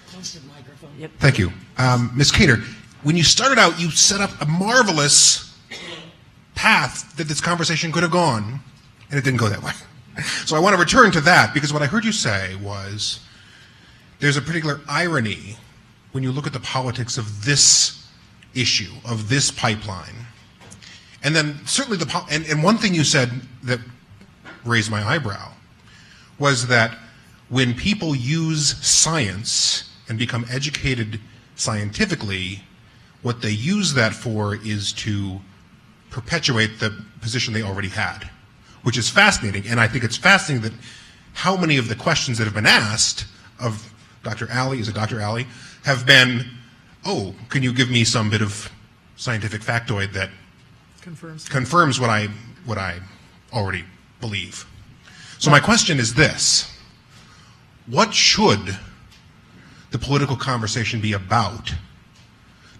Close to the microphone. Yep. Thank you. Ms. Cater, when you started out, you set up a marvelous path that this conversation could have gone, and it didn't go that way. So I want to return to that, because what I heard you say was there's a particular irony when you look at the politics of this issue, of this pipeline. And then certainly and one thing you said that raised my eyebrow was that when people use science and become educated scientifically, what they use that for is to perpetuate the position they already had, which is fascinating. And I think it's fascinating that how many of the questions that have been asked of Dr. Alley, is it Dr. Alley, have been, oh, can you give me some bit of scientific factoid that confirms what I already believe. So my question is this: what should the political conversation be about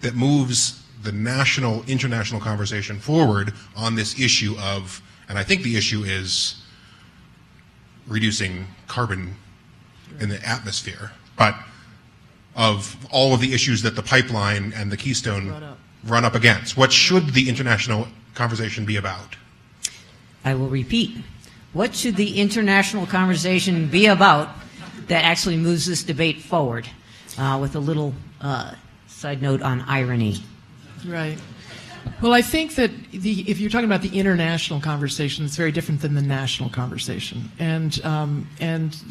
that moves the national, international conversation forward on this issue of, and I think the issue is reducing carbon in the atmosphere, but of all of the issues that the pipeline and the Keystone run up against? What should the international conversation be about? I will repeat. What should the international conversation be about that actually moves this debate forward? With a little side note on irony. Right. Well, I think that if you're talking about the international conversation, it's very different than the national conversation. And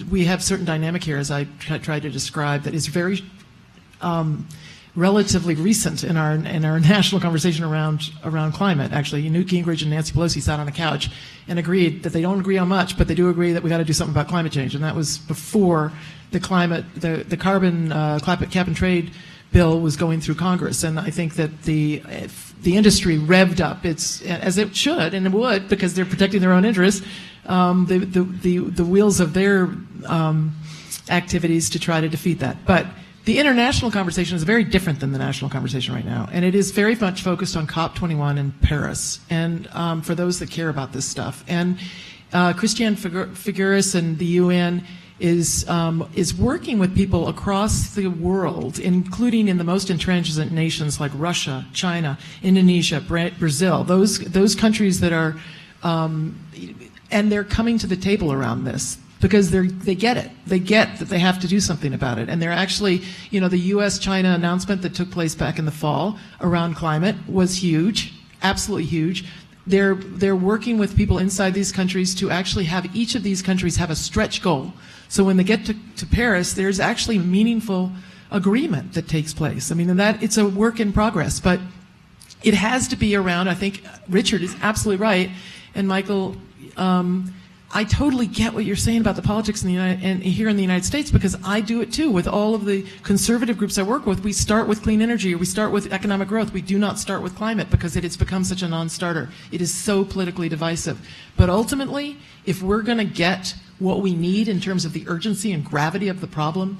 we have certain dynamic here, as I tried to describe, that is very relatively recent in our national conversation around climate. Actually, Newt Gingrich and Nancy Pelosi sat on a couch and agreed that they don't agree on much, but they do agree that we got to do something about climate change. And that was before the carbon cap and trade bill was going through Congress. And I think that the industry revved up as it should and it would, because they're protecting their own interests, the wheels of their activities to try to defeat that. But the international conversation is very different than the national conversation right now, and it is very much focused on COP21 in Paris, and for those that care about this stuff. And Christiane Figueres and the UN is working with people across the world, including in the most intransigent nations like Russia, China, Indonesia, Brazil, those countries that are, and they're coming to the table around this. Because they get it. They get that they have to do something about it. And they're actually, the U.S.-China announcement that took place back in the fall around climate was huge, absolutely huge. They're working with people inside these countries to actually have each of these countries have a stretch goal. So when they get to Paris, there's actually meaningful agreement that takes place. I mean, and that it's a work in progress, but it has to be around. I think Richard is absolutely right, and Michael. I totally get what you're saying about the politics and here in the United States, because I do it too with all of the conservative groups I work with. We start with clean energy, or we start with economic growth. We do not start with climate because it has become such a non-starter. It is so politically divisive. But ultimately, if we're going to get what we need in terms of the urgency and gravity of the problem,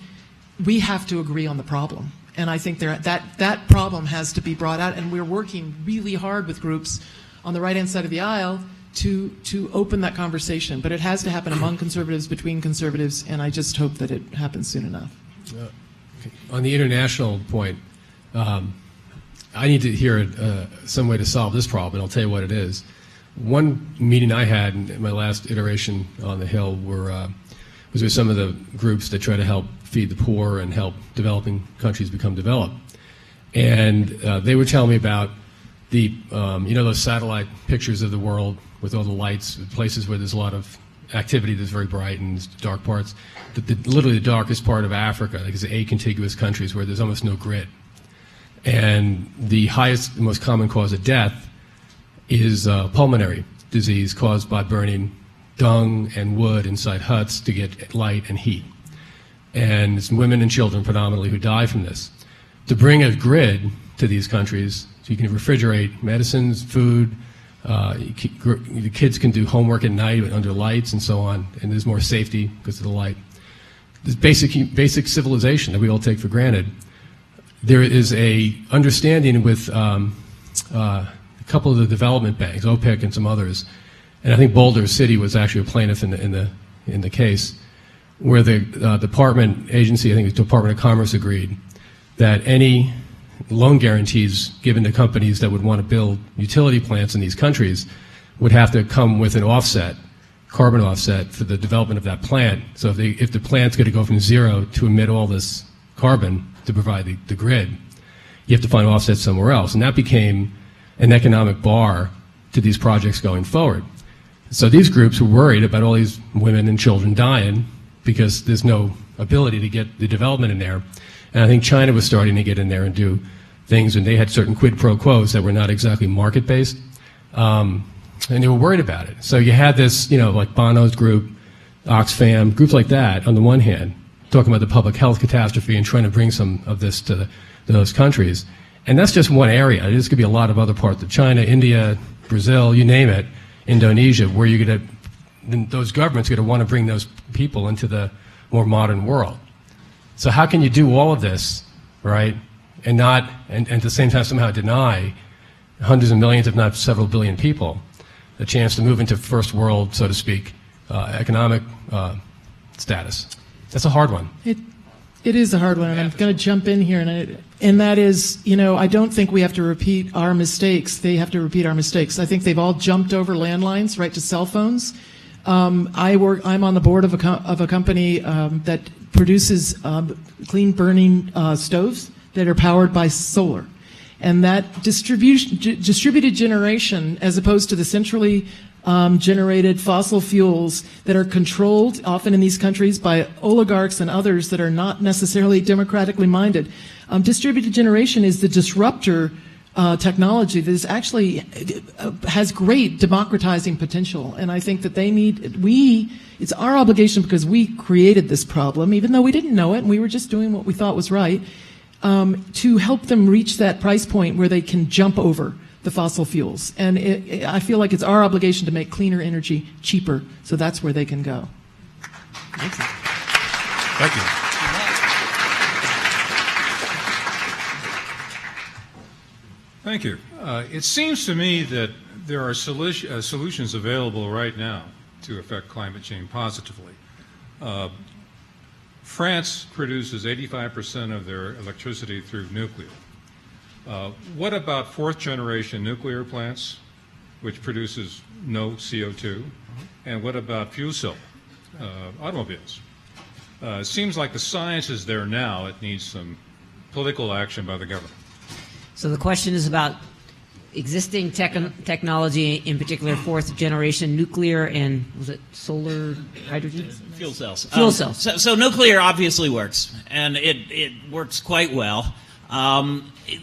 we have to agree on the problem. And I think that problem has to be brought out, and we're working really hard with groups on the right-hand side of the aisle to open that conversation. But it has to happen among conservatives, between conservatives, and I just hope that it happens soon enough. On the international point, I need to hear some way to solve this problem, and I'll tell you what it is. One meeting I had in my last iteration on the Hill was with some of the groups that try to help feed the poor and help developing countries become developed. And they were telling me about those satellite pictures of the world with all the lights, places where there's a lot of activity that's very bright and dark parts. Literally the darkest part of Africa, like it's 8 contiguous countries where there's almost no grid. And the most common cause of death is pulmonary disease caused by burning dung and wood inside huts to get light and heat. And it's women and children predominantly who die from this. To bring a grid to these countries. So you can refrigerate medicines, food. The kids can do homework at night under lights and so on, and there's more safety because of the light. This basic civilization that we all take for granted. There is a understanding with a couple of the development banks, OPIC and some others, and I think Boulder City was actually a plaintiff in the case, where the department agency, I think the Department of Commerce, agreed that any loan guarantees given to companies that would want to build utility plants in these countries would have to come with an offset, carbon offset, for the development of that plant. So if the plant's going to go from zero to emit all this carbon to provide the grid, you have to find offsets somewhere else. And that became an economic bar to these projects going forward. So these groups were worried about all these women and children dying because there's no ability to get the development in there. And I think China was starting to get in there and do things, and they had certain quid pro quos that were not exactly market-based, and they were worried about it. So you had this, like Bono's group, Oxfam, groups like that, on the one hand, talking about the public health catastrophe and trying to bring some of this to those countries. And that's just one area. There's going to be a lot of other parts of China, India, Brazil, you name it, Indonesia, where you're going to, those governments are going to want to bring those people into the more modern world. So how can you do all of this, right, and at the same time somehow deny hundreds of millions, if not several billion people, a chance to move into first world, so to speak, economic status? That's a hard one. It is a hard one, and I'm going to jump in here, and that is, I don't think we have to repeat our mistakes. They have to repeat our mistakes. I think they've all jumped over landlines right to cell phones. I'm on the board of a company that produces clean burning stoves that are powered by solar. And that distributed generation, as opposed to the centrally generated fossil fuels that are controlled often in these countries by oligarchs and others that are not necessarily democratically minded. Distributed generation is the disruptor technology that is actually has great democratizing potential. And I think that it's our obligation, because we created this problem, even though we didn't know it and we were just doing what we thought was right, to help them reach that price point where they can jump over the fossil fuels. And I feel like it's our obligation to make cleaner energy cheaper, so that's where they can go. Thank you. Thank you. Thank you. It seems to me that there are solutions available right now to affect climate change positively. France produces 85% of their electricity through nuclear. What about fourth-generation nuclear plants, which produces no CO2? And what about fuel cell automobiles? It seems like the science is there now. It needs some political action by the government. So the question is about existing technology, in particular fourth-generation nuclear and, was it solar, hydrogen? Fuel cells. Fuel cells. So nuclear obviously works, and it works quite well.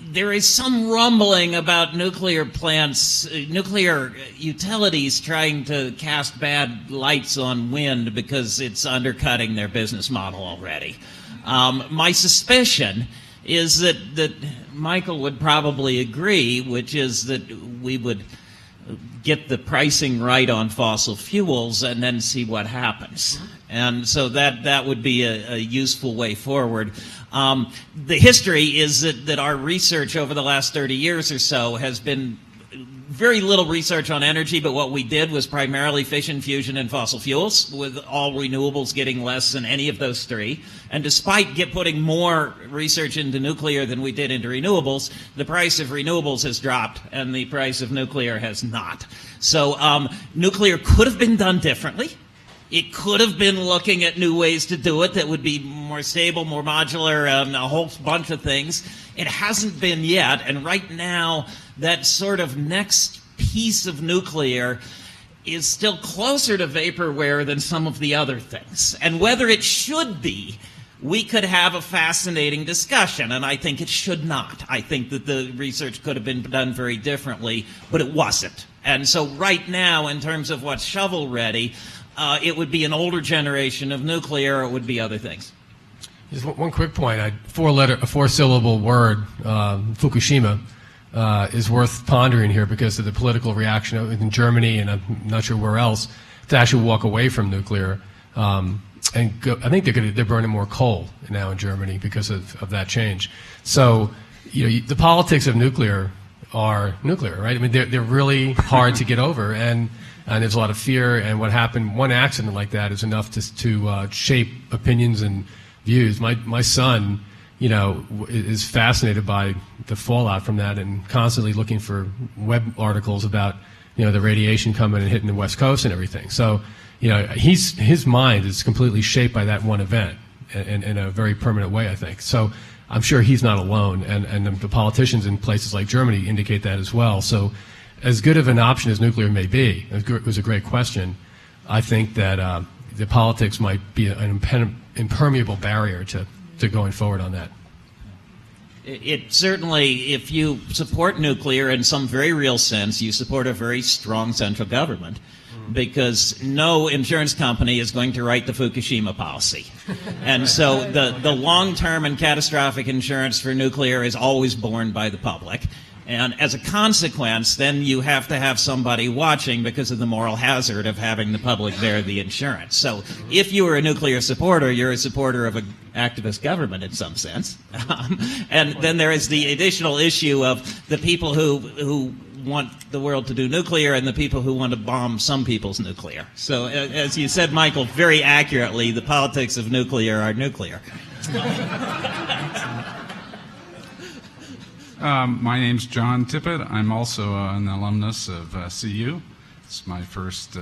There is some rumbling about nuclear plants, nuclear utilities trying to cast bad lights on wind because it's undercutting their business model already. My suspicion is that Michael would probably agree, which is that we would get the pricing right on fossil fuels and then see what happens. And so that would be a useful way forward. The history is that our research over the last 30 years or so has been very little research on energy, but what we did was primarily fission, fusion, and fossil fuels, with all renewables getting less than any of those three. And despite putting more research into nuclear than we did into renewables, the price of renewables has dropped and the price of nuclear has not. So nuclear could have been done differently. It could have been looking at new ways to do it that would be more stable, more modular, a whole bunch of things. It hasn't been yet, and right now, that sort of next piece of nuclear is still closer to vaporware than some of the other things. And whether it should be, we could have a fascinating discussion, and I think it should not. I think that the research could have been done very differently, but it wasn't. And so right now, in terms of what's shovel-ready, it would be an older generation of nuclear, or it would be other things. Just one quick point. A four-syllable word, Fukushima, is worth pondering here because of the political reaction in Germany and I'm not sure where else to actually walk away from nuclear. I think they're burning more coal now in Germany because of that change. So, the politics of nuclear are nuclear, right? I mean, they're really hard to get over, and there's a lot of fear. And what happened? One accident like that is enough to shape opinions and views. My son, is fascinated by the fallout from that and constantly looking for web articles about, the radiation coming and hitting the West Coast and everything. So, his mind is completely shaped by that one event in a very permanent way, I think. So I'm sure he's not alone, and the politicians in places like Germany indicate that as well. So as good of an option as nuclear may be, it was a great question, I think that the politics might be an impermeable barrier to going forward on that. It certainly, if you support nuclear in some very real sense, you support a very strong central government, because no insurance company is going to write the Fukushima policy. And so the long-term and catastrophic insurance for nuclear is always borne by the public. And as a consequence, then you have to have somebody watching because of the moral hazard of having the public bear the insurance. So if you are a nuclear supporter, you're a supporter of an activist government in some sense. And then there is the additional issue of the people who want the world to do nuclear and the people who want to bomb some people's nuclear. So as you said, Michael, very accurately, the politics of nuclear are nuclear. My name's John Tippett. I'm also an alumnus of CU. It's my first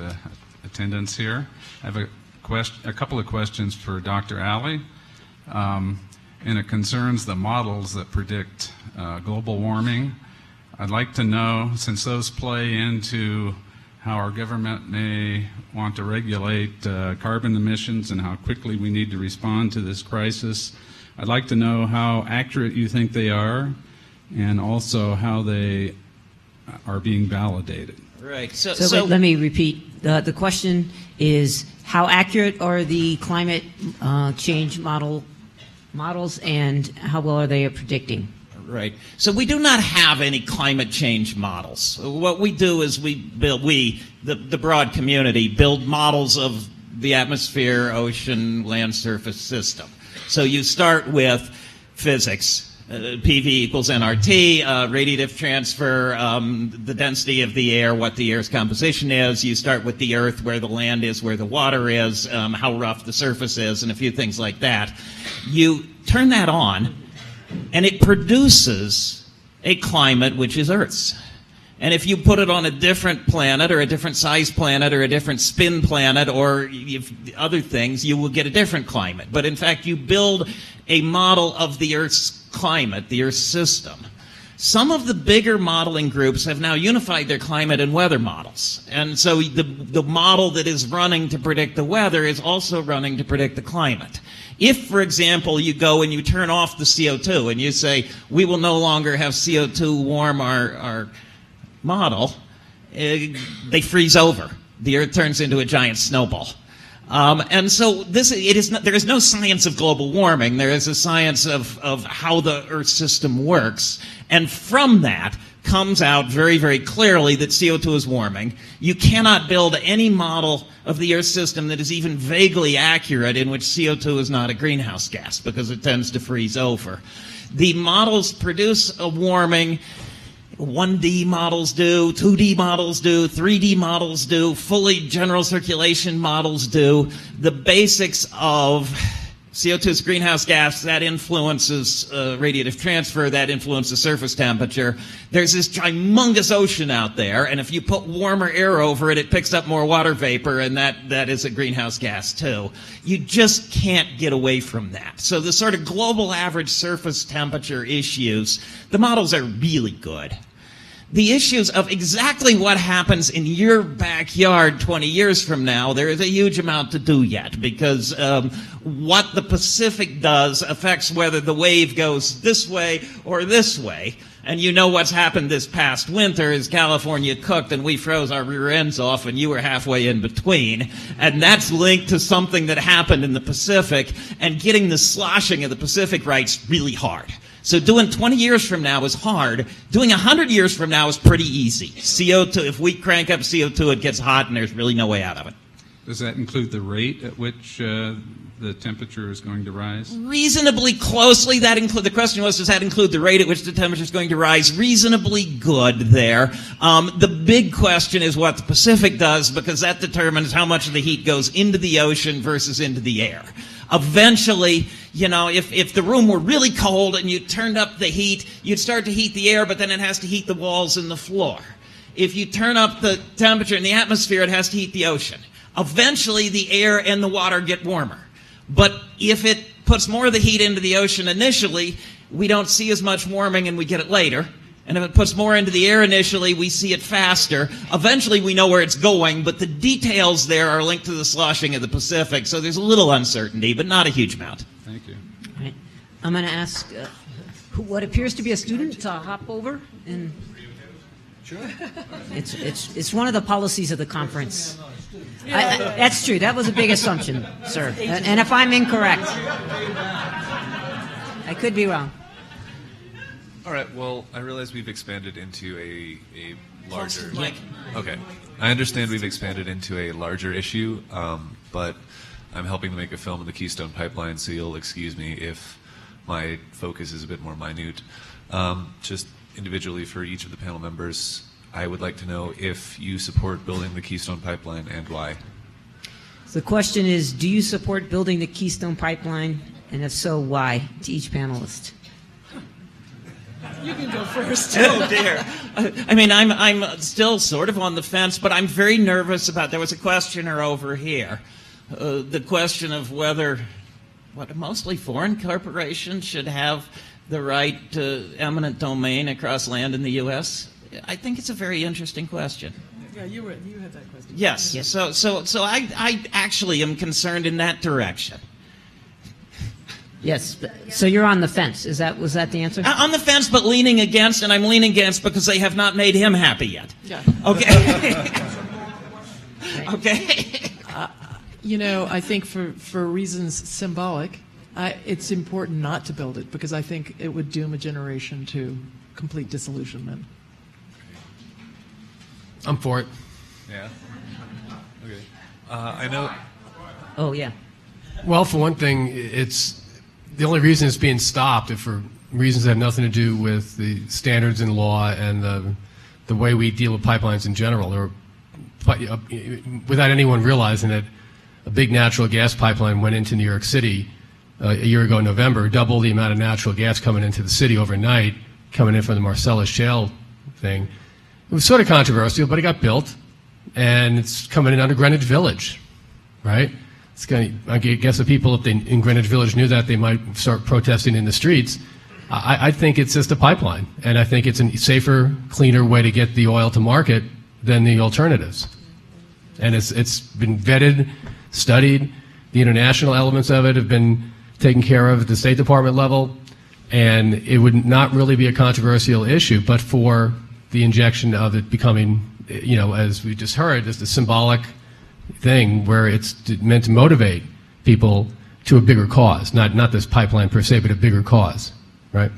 attendance here. I have a couple of questions for Dr. Alley. And it concerns the models that predict global warming. I'd like to know, since those play into how our government may want to regulate carbon emissions and how quickly we need to respond to this crisis, I'd like to know how accurate you think they are and also how they are being validated. Right. So let me repeat. The question is, how accurate are the climate change models and how well are they predicting? Right. So we do not have any climate change models. What we do is the broad community, build models of the atmosphere, ocean, land surface system. So you start with physics. PV equals nRT, radiative transfer, the density of the air, what the air's composition is. You start with the earth, where the land is, where the water is, how rough the surface is, and a few things like that. You turn that on, and it produces a climate which is Earth's. And if you put it on a different planet or a different size planet or a different spin planet or other things, you will get a different climate. But in fact, you build a model of the Earth's climate, the Earth's system. Some of the bigger modeling groups have now unified their climate and weather models. And so the model that is running to predict the weather is also running to predict the climate. If, for example, you go and you turn off the CO2 and you say, we will no longer have CO2 warm our model, they freeze over. The Earth turns into a giant snowball. And so there is no science of global warming. There is a science of how the Earth system works. And from that comes out very, very clearly that CO2 is warming. You cannot build any model of the Earth system that is even vaguely accurate in which CO2 is not a greenhouse gas because it tends to freeze over. The models produce a warming. 1D models do, 2D models do, 3D models do, fully general circulation models do. The basics of CO2 is greenhouse gas, that influences radiative transfer, that influences surface temperature. There's this humongous ocean out there, and if you put warmer air over it, it picks up more water vapor, and that is a greenhouse gas too. You just can't get away from that. So the sort of global average surface temperature issues, the models are really good. The issues of exactly what happens in your backyard 20 years from now, there is a huge amount to do yet, because what the Pacific does affects whether the wave goes this way or this way. And you know what's happened this past winter is California cooked and we froze our rear ends off and you were halfway in between. And that's linked to something that happened in the Pacific, and getting the sloshing of the Pacific right's really hard. So doing 20 years from now is hard. Doing 100 years from now is pretty easy. CO2, if we crank up CO2, it gets hot and there's really no way out of it. Does that include the rate at which the temperature is going to rise? Reasonably closely. The question was, does that include the rate at which the temperature is going to rise? Reasonably good there. The big question is what the Pacific does, because that determines how much of the heat goes into the ocean versus into the air. Eventually, if the room were really cold and you turned up the heat, you'd start to heat the air, but then it has to heat the walls and the floor. If you turn up the temperature in the atmosphere, it has to heat the ocean. Eventually, the air and the water get warmer. But if it puts more of the heat into the ocean initially, we don't see as much warming and we get it later. And if it puts more into the air initially, we see it faster. Eventually, we know where it's going, but the details there are linked to the sloshing of the Pacific, so there's a little uncertainty, but not a huge amount. Thank you. All right. I'm going to ask what appears to be a student to hop over. And Sure. It's one of the policies of the conference. That's true. That was a big assumption, sir. And if I'm incorrect, I could be wrong. All right. Well, I realize we've expanded into a larger. Okay. I understand we've expanded into a larger issue, but I'm helping to make a film of the Keystone Pipeline, so you'll excuse me if my focus is a bit more minute. Just individually for each of the panel members, I would like to know if you support building the Keystone Pipeline and why. So the question is, do you support building the Keystone Pipeline? And if so, why? To each panelist. You can go first. Oh dear. I mean, I'm still sort of on the fence, but I'm very nervous about. There was a questioner over here, the question of whether, mostly foreign corporations should have the right to eminent domain across land in the U.S. I think it's a very interesting question. Yeah, you had that question. Yes. So I actually am concerned in that direction. Yes. So you're on the fence. Was that the answer? On the fence, but leaning against, and I'm leaning against because they have not made him happy yet. Yeah. Okay. Okay. I think for reasons symbolic, it's important not to build it because I think it would doom a generation to complete disillusionment. I'm for it. Yeah. Okay. I know. Oh yeah. Well, for one thing, it's the only reason it's being stopped is for reasons that have nothing to do with the standards in law and the way we deal with pipelines in general. Or without anyone realizing that a big natural gas pipeline went into New York City a year ago in November, double the amount of natural gas coming into the city overnight, coming in from the Marcellus Shale thing. It was sort of controversial, but it got built, and it's coming in under Greenwich Village, right? I guess the people in Greenwich Village knew that, they might start protesting in the streets. I think it's just a pipeline, and I think it's a safer, cleaner way to get the oil to market than the alternatives. And it's been vetted, studied. The international elements of it have been taken care of at the State Department level, and it would not really be a controversial issue, but for the injection of it becoming, as we just heard, just a symbolic thing where it's meant to motivate people to a bigger cause, not this pipeline per se, but a bigger cause, right?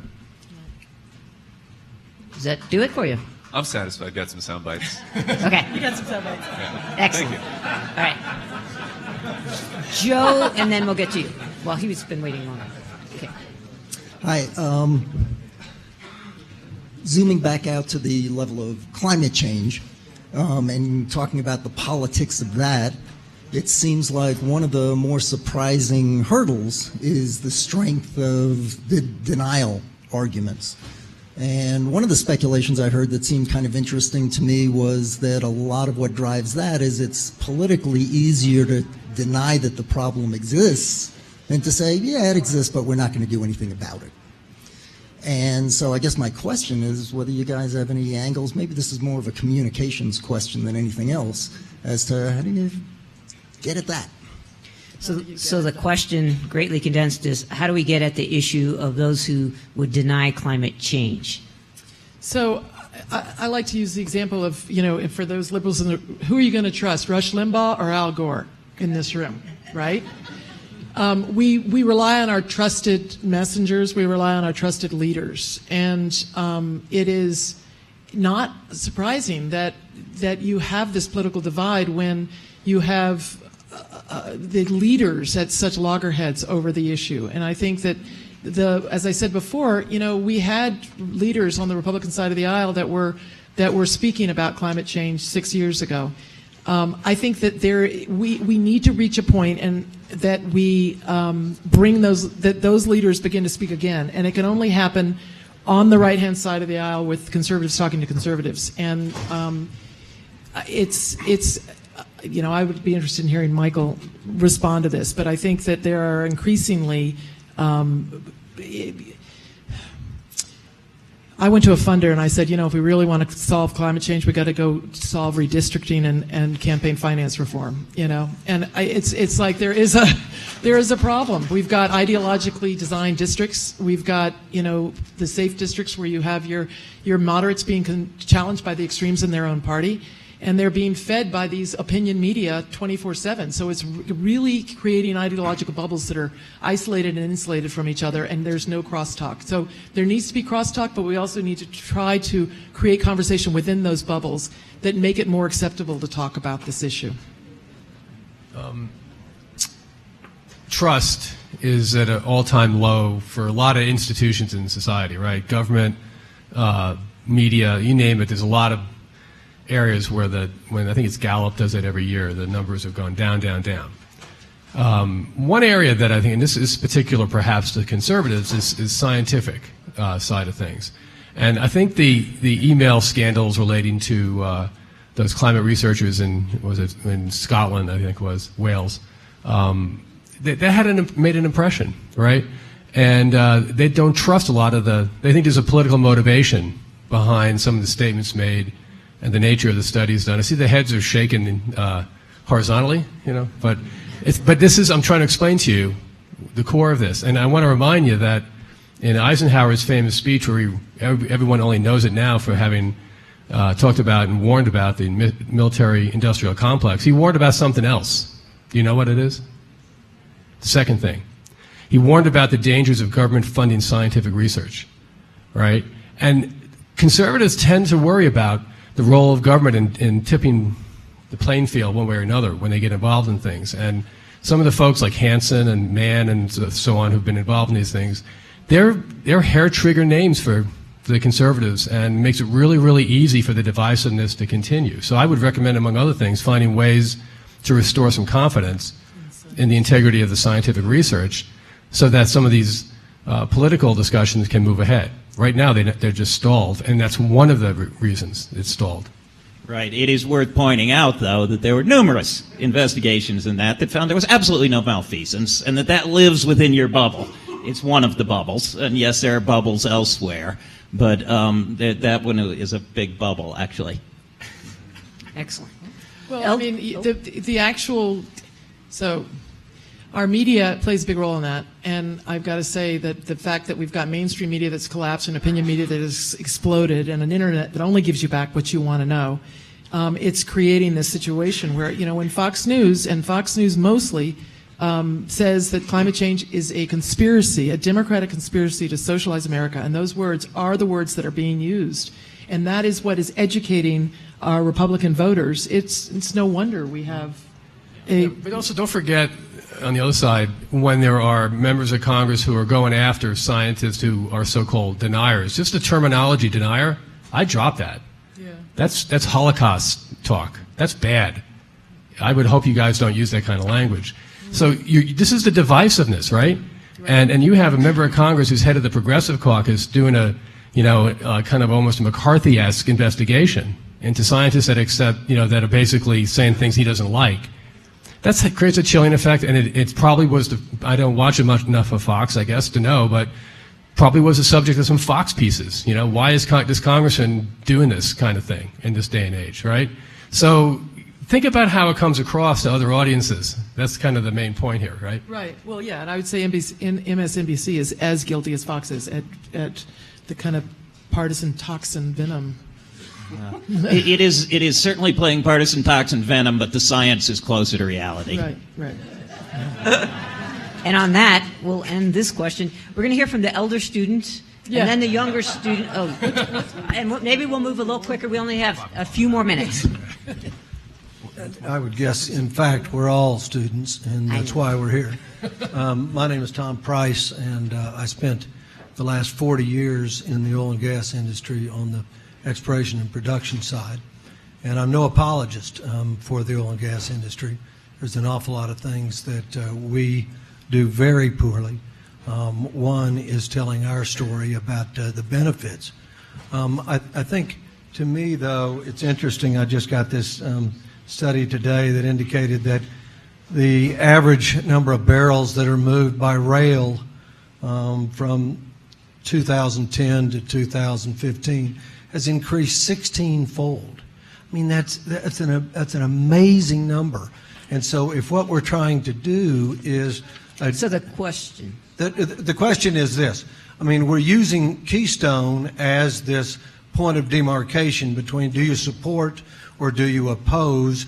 Does that do it for you? I'm satisfied. Got some sound bites. Okay. You got some sound bites. Yeah. Excellent. Thank you. All right. Joe, and then we'll get to you. Well, he's been waiting longer. Okay. Hi. Zooming back out to the level of climate change and talking about the politics of that, it seems like one of the more surprising hurdles is the strength of the denial arguments. And one of the speculations I heard that seemed kind of interesting to me was that a lot of what drives that is it's politically easier to deny that the problem exists than to say, yeah, it exists, but we're not going to do anything about it. And so I guess my question is whether you guys have any angles, maybe this is more of a communications question than anything else, as to how do you get at that? So the question, greatly condensed, is how do we get at the issue of those who would deny climate change? So I like to use the example of, for those liberals, who are you going to trust, Rush Limbaugh or Al Gore in this room, right? We rely on our trusted messengers. We rely on our trusted leaders. And it is not surprising that you have this political divide when you have the leaders at such loggerheads over the issue. And I think that as I said before, we had leaders on the Republican side of the aisle that were speaking about climate change 6 years ago. I think that we need to reach a point and that we bring those leaders begin to speak again, and it can only happen on the right-hand side of the aisle with conservatives talking to conservatives. And I would be interested in hearing Michael respond to this, but I think that there are increasingly. I went to a funder and I said, if we really want to solve climate change, we got to go solve redistricting and campaign finance reform. And it's like there is a problem. We've got ideologically designed districts. We've got the safe districts where you have your moderates being challenged by the extremes in their own party, and they're being fed by these opinion media 24/7. So it's really creating ideological bubbles that are isolated and insulated from each other, and there's no crosstalk. So there needs to be crosstalk, but we also need to try to create conversation within those bubbles that make it more acceptable to talk about this issue. Trust is at an all-time low for a lot of institutions in society, right? Government, media, you name it. There's a lot of areas where when I think it's Gallup does it every year, the numbers have gone down, down, down. One area that I think, and this is particular perhaps to conservatives, is scientific side of things. And I think the email scandals relating to those climate researchers in Scotland, I think it was, Wales, that made an impression, right? And they don't trust a lot of they think there's a political motivation behind some of the statements made and the nature of the studies done. I see the heads are shaking horizontally, but this is, I'm trying to explain to you the core of this. And I want to remind you that in Eisenhower's famous speech, where everyone only knows it now for having talked about and warned about the military-industrial complex, he warned about something else. Do you know what it is? The second thing. He warned about the dangers of government funding scientific research, right? And conservatives tend to worry about the role of government in tipping the playing field one way or another when they get involved in things. And some of the folks like Hansen and Mann and so on who've been involved in these things, they're hair-trigger names for the conservatives, and makes it really, really easy for the divisiveness to continue. So I would recommend, among other things, finding ways to restore some confidence in the integrity of the scientific research so that some of these political discussions can move ahead. Right now, they're just stalled, and that's one of the reasons it's stalled. Right. It is worth pointing out, though, that there were numerous investigations in that found there was absolutely no malfeasance, and that lives within your bubble. It's one of the bubbles, and yes, there are bubbles elsewhere, but that one is a big bubble, actually. Excellent. Well, I mean, the actual, so our media plays a big role in that, and I've got to say that the fact that we've got mainstream media that's collapsed and opinion media that has exploded and an internet that only gives you back what you want to know, it's creating this situation where, when Fox News, and Fox News mostly, says that climate change is a conspiracy, a democratic conspiracy to socialize America, and those words are the words that are being used. And that is what is educating our Republican voters. It's no wonder we have But also don't forget, on the other side, when there are members of Congress who are going after scientists who are so-called deniers, just the terminology denier, I drop that. Yeah. That's Holocaust talk. That's bad. I would hope you guys don't use that kind of language. So this is the divisiveness, right? And you have a member of Congress who's head of the Progressive Caucus doing a kind of almost a McCarthy-esque investigation into scientists that accept, that are basically saying things he doesn't like. That creates a chilling effect, and it probably was, I don't watch enough of Fox, I guess, to know, but probably was the subject of some Fox pieces. Why is this congressman doing this kind of thing in this day and age, right? So think about how it comes across to other audiences. That's kind of the main point here, right? Right. Well, yeah, and I would say MSNBC is as guilty as Fox is at the kind of partisan toxin venom. It is certainly playing partisan toxin venom, but the science is closer to reality. Right. And on that, we'll end this question. We're going to hear from the elder student, Yeah. and then the younger student. Oh, and maybe we'll move a little quicker. We only have a few more minutes. I would guess, in fact, we're all students, and that's why we're here. My name is Tom Price, and I spent the last 40 years in the oil and gas industry on the exploration and production side. And I'm no apologist for the oil and gas industry. There's an awful lot of things that we do very poorly. One is telling our story about the benefits. I think, to me, though, it's interesting. I just got this study today that indicated that the average number of barrels that are moved by rail from 2010 to 2015 has increased 16-fold. I mean, that's an amazing number. And so, if what we're trying to do is so the question. The question is this. I mean, we're using Keystone as this point of demarcation between do you support or do you oppose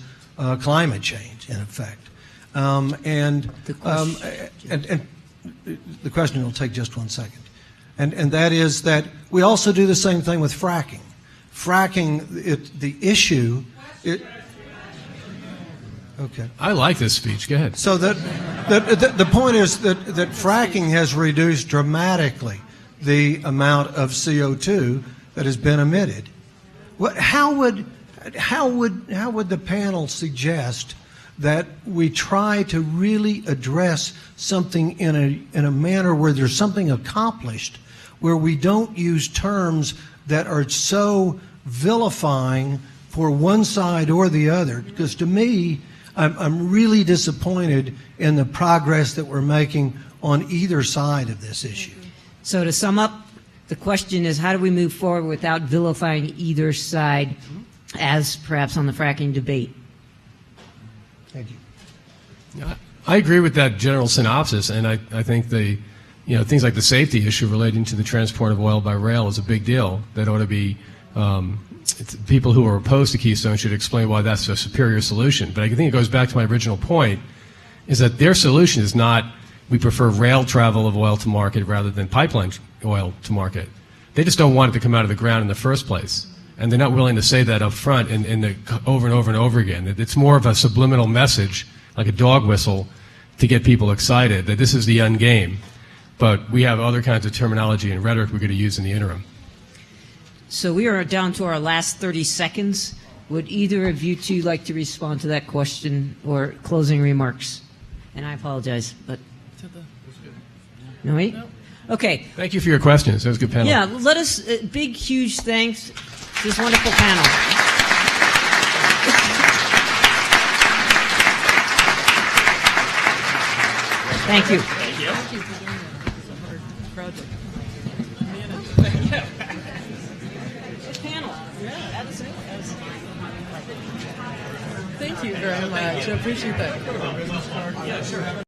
climate change, in effect. And the question will take just 1 second. And that is that we also do the same thing with fracking. Fracking, the issue... Okay. I like this speech. Go ahead. So the point is that fracking has reduced dramatically the amount of CO2 that has been emitted. How would the panel suggest that we try to really address something in a manner where there's something accomplished, where we don't use terms that are so vilifying for one side or the other? Because to me, I'm really disappointed in the progress that we're making on either side of this issue. So to sum up, the question is, how do we move forward without vilifying either side, as perhaps on the fracking debate? Thank you. I agree with that general synopsis, and I think things like the safety issue relating to the transport of oil by rail is a big deal. That ought to be people who are opposed to Keystone should explain why that's a superior solution. But I think it goes back to my original point, is that their solution is not we prefer rail travel of oil to market rather than pipeline oil to market. They just don't want it to come out of the ground in the first place. And they're not willing to say that up front over and over and over again. It's more of a subliminal message, like a dog whistle, to get people excited that this is the end game. But we have other kinds of terminology and rhetoric we're going to use in the interim. So we are down to our last 30 seconds. Would either of you two like to respond to that question or closing remarks? And I apologize, but... No, wait? Okay. Thank you for your questions. That was a good panel. Yeah, let us, big, huge thanks to this wonderful panel. Thank you. Thank you for doing that. It's a hard project. Thank you very much. I appreciate that.